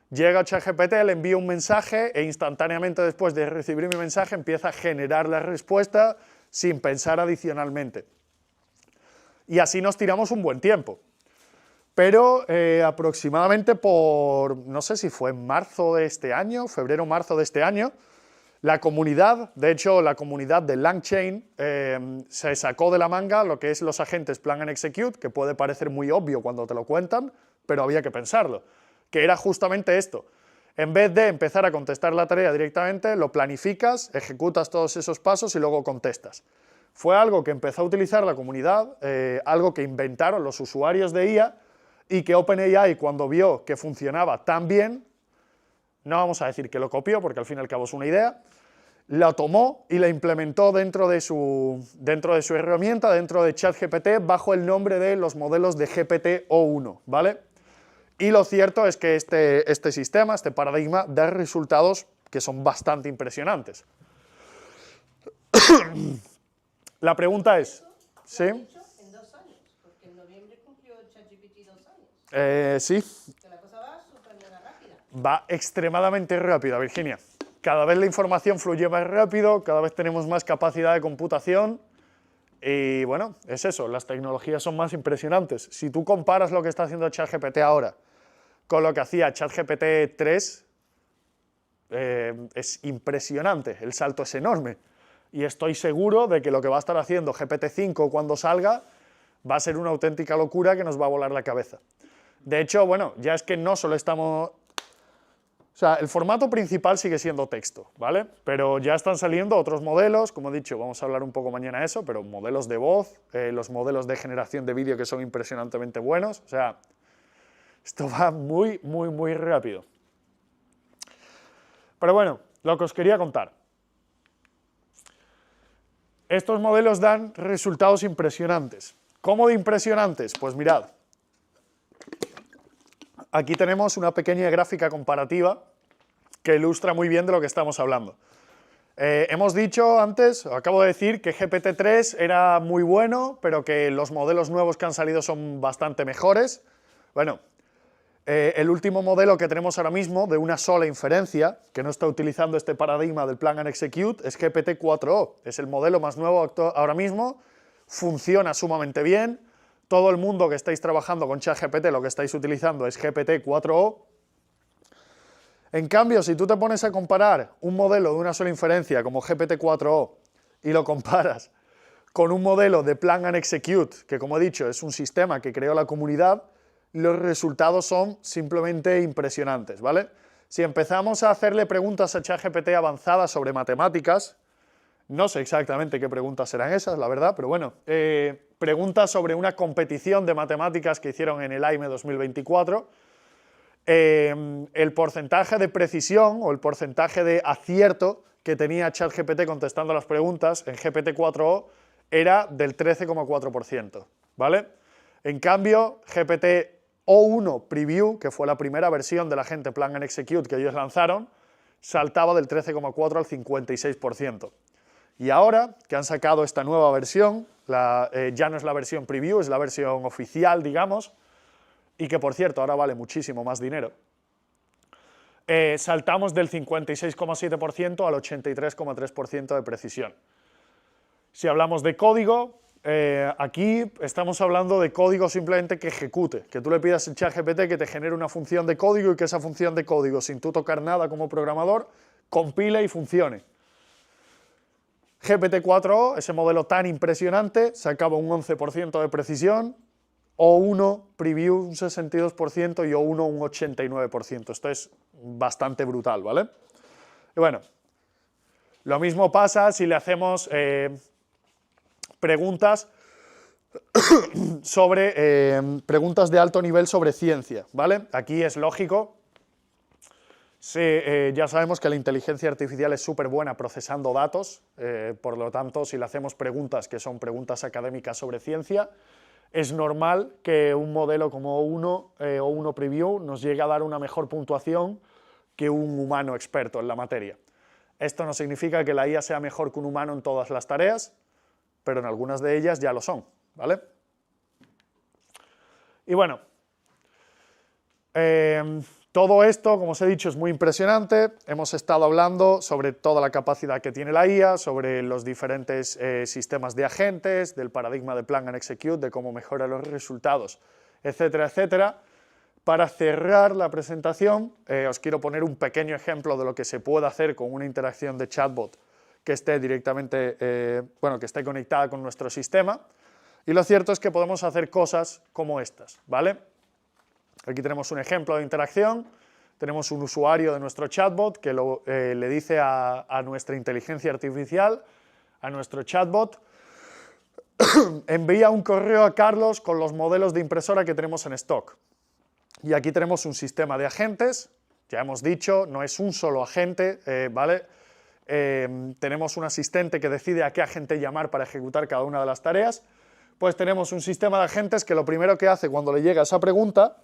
Llega ChatGPT, le envía un mensaje e instantáneamente después de recibir mi mensaje empieza a generar la respuesta sin pensar adicionalmente. Y así nos tiramos un buen tiempo. Pero aproximadamente por, no sé si fue en marzo de este año, febrero o marzo de este año, la comunidad, de hecho la comunidad de LangChain, se sacó de la manga lo que es los agentes Plan and Execute, que puede parecer muy obvio cuando te lo cuentan, pero había que pensarlo, que era justamente esto. En vez de empezar a contestar la tarea directamente, lo planificas, ejecutas todos esos pasos y luego contestas. Fue algo que empezó a utilizar la comunidad, algo que inventaron los usuarios de IA, y que OpenAI, cuando vio que funcionaba tan bien, no vamos a decir que lo copió, porque al fin y al cabo es una idea, la tomó y la implementó dentro de su herramienta, dentro de ChatGPT, bajo el nombre de los modelos de GPT-o1, ¿vale? Y lo cierto es que este sistema, este paradigma, da resultados que son bastante impresionantes. La pregunta es, ¿sí? En 2 años, porque en noviembre cumplió ChatGPT 2 años. Sí, Que la cosa va súper mega rápida. va extremadamente rápida, Virginia. Cada vez la información fluye más rápido, cada vez tenemos más capacidad de computación y bueno, es eso, las tecnologías son más impresionantes. Si tú comparas lo que está haciendo ChatGPT ahora con lo que hacía ChatGPT 3, es impresionante, el salto es enorme. Y estoy seguro de que lo que va a estar haciendo GPT-5 cuando salga va a ser una auténtica locura que nos va a volar la cabeza. De hecho, bueno, ya es que no solo estamos... O sea, el formato principal sigue siendo texto, ¿vale? Pero ya están saliendo otros modelos, como he dicho, vamos a hablar un poco mañana de eso, pero modelos de voz, los modelos de generación de vídeo que son impresionantemente buenos, o sea, esto va muy, muy, muy rápido. Pero bueno, lo que os quería contar. Estos modelos dan resultados impresionantes. ¿Cómo de impresionantes? Pues mirad, aquí tenemos una pequeña gráfica comparativa que ilustra muy bien de lo que estamos hablando. Hemos dicho antes, acabo de decir, que GPT-3 era muy bueno, pero que los modelos nuevos que han salido son bastante mejores. Bueno, el último modelo que tenemos ahora mismo de una sola inferencia, que no está utilizando este paradigma del Plan and Execute, es GPT-4o. Es el modelo más nuevo ahora mismo, funciona sumamente bien. Todo el mundo que estáis trabajando con ChatGPT lo que estáis utilizando es GPT-4o. En cambio, si tú te pones a comparar un modelo de una sola inferencia como GPT-4o y lo comparas con un modelo de Plan and Execute, que como he dicho es un sistema que creó la comunidad, los resultados son simplemente impresionantes, ¿vale? Si empezamos a hacerle preguntas a ChatGPT avanzadas sobre matemáticas, no sé exactamente qué preguntas serán esas, la verdad, pero bueno, preguntas sobre una competición de matemáticas que hicieron en el AIME 2024, el porcentaje de precisión o el porcentaje de acierto que tenía ChatGPT contestando las preguntas en GPT-4o era del 13,4%, ¿vale? En cambio, GPT-o1 Preview, que fue la primera versión del agente Plan and Execute que ellos lanzaron, saltaba del 13,4 al 56%. Y ahora que han sacado esta nueva versión, ya no es la versión Preview, es la versión oficial, digamos, y que por cierto ahora vale muchísimo más dinero, saltamos del 56,7% al 83,3% de precisión. Si hablamos de código, aquí estamos hablando de código simplemente que ejecute, que tú le pidas al ChatGPT que te genere una función de código y que esa función de código, sin tú tocar nada como programador, compile y funcione. GPT-4o, ese modelo tan impresionante, sacaba un 11% de precisión, o1 Preview un 62% y o1 un 89%. Esto es bastante brutal, ¿vale? Y bueno, lo mismo pasa si le hacemos preguntas sobre preguntas de alto nivel sobre ciencia, ¿vale? Aquí es lógico Sí, ya sabemos que la inteligencia artificial es súper buena procesando datos, por lo tanto, si le hacemos preguntas que son preguntas académicas sobre ciencia, es normal que un modelo como Uno o Uno Preview nos llegue a dar una mejor puntuación que un humano experto en la materia. Esto no significa que la IA sea mejor que un humano en todas las tareas, pero en algunas de ellas ya lo son, ¿vale? Y bueno, todo esto, como os he dicho, es muy impresionante. Hemos estado hablando sobre toda la capacidad que tiene la IA, sobre los diferentes sistemas de agentes, del paradigma de Plan and Execute, de cómo mejora los resultados, etcétera, etcétera. Para cerrar la presentación, os quiero poner un pequeño ejemplo de lo que se puede hacer con una interacción de chatbot que esté directamente, que esté conectada con nuestro sistema. Y lo cierto es que podemos hacer cosas como estas, ¿vale? Aquí tenemos un ejemplo de interacción, tenemos un usuario de nuestro chatbot que le dice a nuestra inteligencia artificial, a nuestro chatbot, envía un correo a Carlos con los modelos de impresora que tenemos en stock. Y aquí tenemos un sistema de agentes, ya hemos dicho, no es un solo agente, ¿vale? Tenemos un asistente que decide a qué agente llamar para ejecutar cada una de las tareas. Pues tenemos un sistema de agentes que lo primero que hace cuando le llega esa pregunta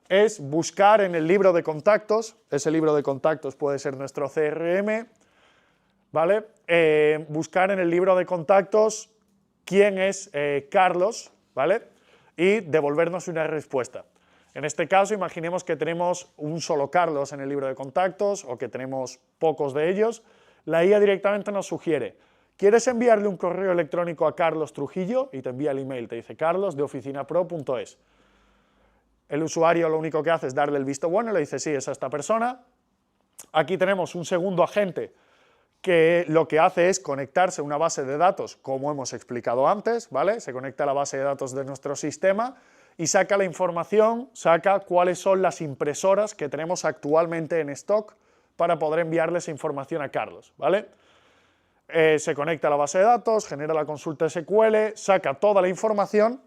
es buscar en el libro de contactos, ese libro de contactos puede ser nuestro CRM, ¿vale? Buscar en el libro de contactos quién es Carlos, ¿vale? Y devolvernos una respuesta. En este caso, imaginemos que tenemos un solo Carlos en el libro de contactos o que tenemos pocos de ellos. La IA directamente nos sugiere, ¿quieres enviarle un correo electrónico a Carlos Trujillo? Y te envía el email, te dice carlos@oficinapro.es. El usuario lo único que hace es darle el visto bueno y le dice, sí, es a esta persona. Aquí tenemos un segundo agente que lo que hace es conectarse a una base de datos, como hemos explicado antes, ¿vale? Se conecta a la base de datos de nuestro sistema y saca la información, saca cuáles son las impresoras que tenemos actualmente en stock para poder enviarle esa información a Carlos, ¿vale? Se conecta a la base de datos, genera la consulta SQL, saca toda la información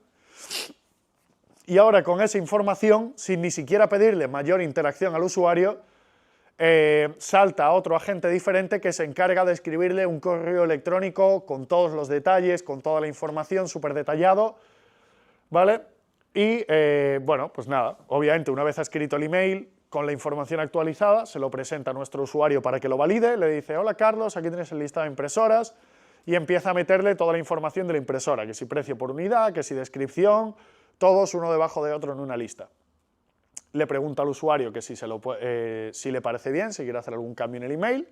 y ahora con esa información, sin ni siquiera pedirle mayor interacción al usuario, salta a otro agente diferente que se encarga de escribirle un correo electrónico con todos los detalles, con toda la información súper detallado, ¿vale? Y bueno, pues nada, obviamente una vez ha escrito el email con la información actualizada, se lo presenta a nuestro usuario para que lo valide, le dice, hola Carlos, aquí tienes el listado de impresoras, y empieza a meterle toda la información de la impresora, que si precio por unidad, que si descripción, todos uno debajo de otro en una lista. Le pregunta al usuario que si le parece bien, si quiere hacer algún cambio en el email,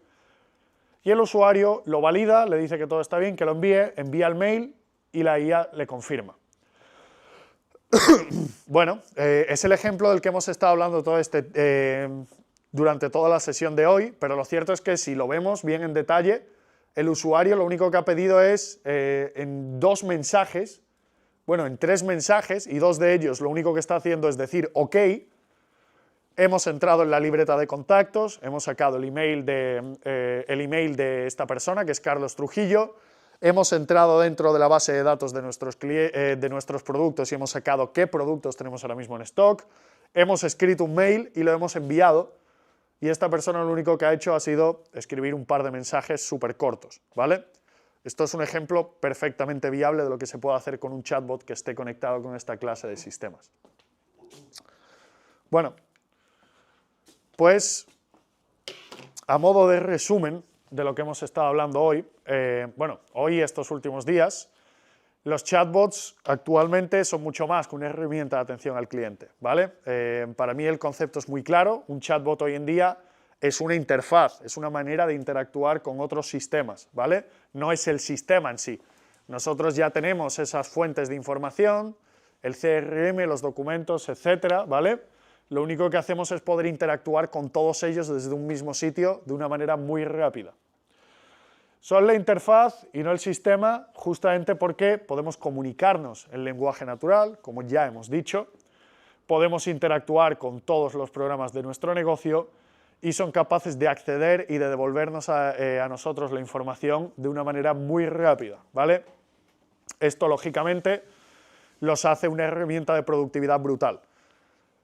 y el usuario lo valida, le dice que todo está bien, que lo envía el mail y la IA le confirma. Bueno, es el ejemplo del que hemos estado hablando durante toda la sesión de hoy, pero lo cierto es que si lo vemos bien en detalle, el usuario lo único que ha pedido es en 2 mensajes, bueno, en 3 mensajes, y 2 de ellos lo único que está haciendo es decir OK. Hemos entrado en la libreta de contactos, hemos sacado el email de esta persona, que es Carlos Trujillo, hemos entrado dentro de la base de datos de nuestros productos y hemos sacado qué productos tenemos ahora mismo en stock, hemos escrito un mail y lo hemos enviado, y esta persona lo único que ha hecho ha sido escribir un par de mensajes súper cortos, ¿vale? Esto es un ejemplo perfectamente viable de lo que se puede hacer con un chatbot que esté conectado con esta clase de sistemas. Bueno, pues a modo de resumen de lo que hemos estado hablando hoy, hoy estos últimos días, los chatbots actualmente son mucho más que una herramienta de atención al cliente, ¿vale? Para mí el concepto es muy claro, un chatbot hoy en día es una interfaz, es una manera de interactuar con otros sistemas, ¿vale? No es el sistema en sí. Nosotros ya tenemos esas fuentes de información, el CRM, los documentos, etcétera, ¿vale? Lo único que hacemos es poder interactuar con todos ellos desde un mismo sitio de una manera muy rápida. Son la interfaz y no el sistema, justamente porque podemos comunicarnos en lenguaje natural, como ya hemos dicho, podemos interactuar con todos los programas de nuestro negocio y son capaces de acceder y de devolvernos a nosotros la información de una manera muy rápida, ¿vale? Esto, lógicamente, los hace una herramienta de productividad brutal.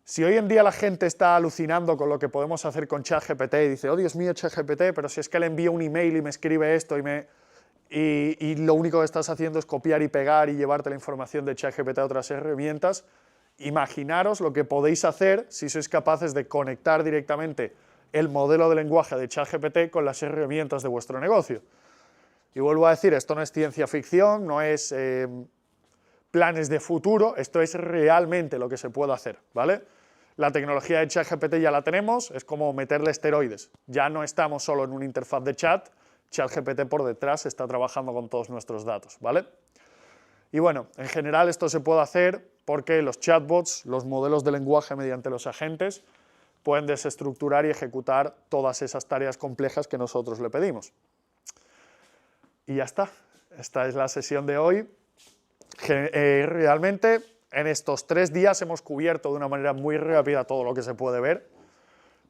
Si hoy en día la gente está alucinando con lo que podemos hacer con ChatGPT y dice, oh Dios mío, ChatGPT, pero si es que le envío un email y me escribe esto y lo único que estás haciendo es copiar y pegar y llevarte la información de ChatGPT a otras herramientas, imaginaros lo que podéis hacer si sois capaces de conectar directamente el modelo de lenguaje de ChatGPT con las herramientas de vuestro negocio. Y vuelvo a decir, esto no es ciencia ficción, no es planes de futuro, esto es realmente lo que se puede hacer, ¿vale? La tecnología de ChatGPT ya la tenemos, es como meterle esteroides. Ya no estamos solo en una interfaz de chat, ChatGPT por detrás está trabajando con todos nuestros datos, ¿vale? Y bueno, en general esto se puede hacer porque los chatbots, los modelos de lenguaje mediante los agentes, pueden desestructurar y ejecutar todas esas tareas complejas que nosotros le pedimos. Y ya está, esta es la sesión de hoy. Realmente en estos 3 días hemos cubierto de una manera muy rápida todo lo que se puede ver.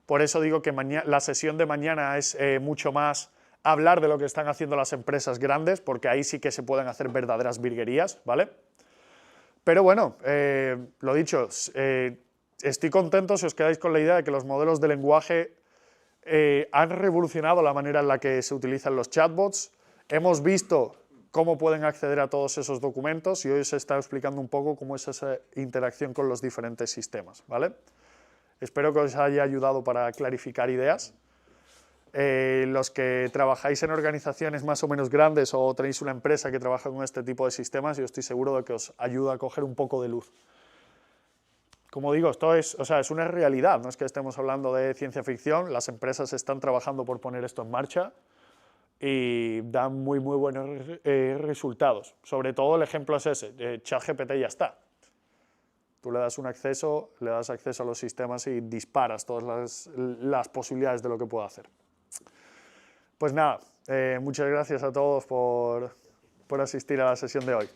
Por eso digo que la sesión de mañana es mucho más hablar de lo que están haciendo las empresas grandes, porque ahí sí que se pueden hacer verdaderas virguerías, ¿vale? Pero bueno, lo dicho, estoy contento si os quedáis con la idea de que los modelos de lenguaje han revolucionado la manera en la que se utilizan los chatbots. Hemos visto cómo pueden acceder a todos esos documentos y hoy os he estado explicando un poco cómo es esa interacción con los diferentes sistemas, ¿vale? Espero que os haya ayudado para clarificar ideas. Los que trabajáis en organizaciones más o menos grandes o tenéis una empresa que trabaja con este tipo de sistemas, yo estoy seguro de que os ayuda a coger un poco de luz. Como digo, esto es una realidad, no es que estemos hablando de ciencia ficción, las empresas están trabajando por poner esto en marcha y dan muy buenos resultados. Sobre todo el ejemplo es ese, ChatGPT ya está. Tú le das acceso a los sistemas y disparas todas las posibilidades de lo que puede hacer. Pues nada, muchas gracias a todos por asistir a la sesión de hoy.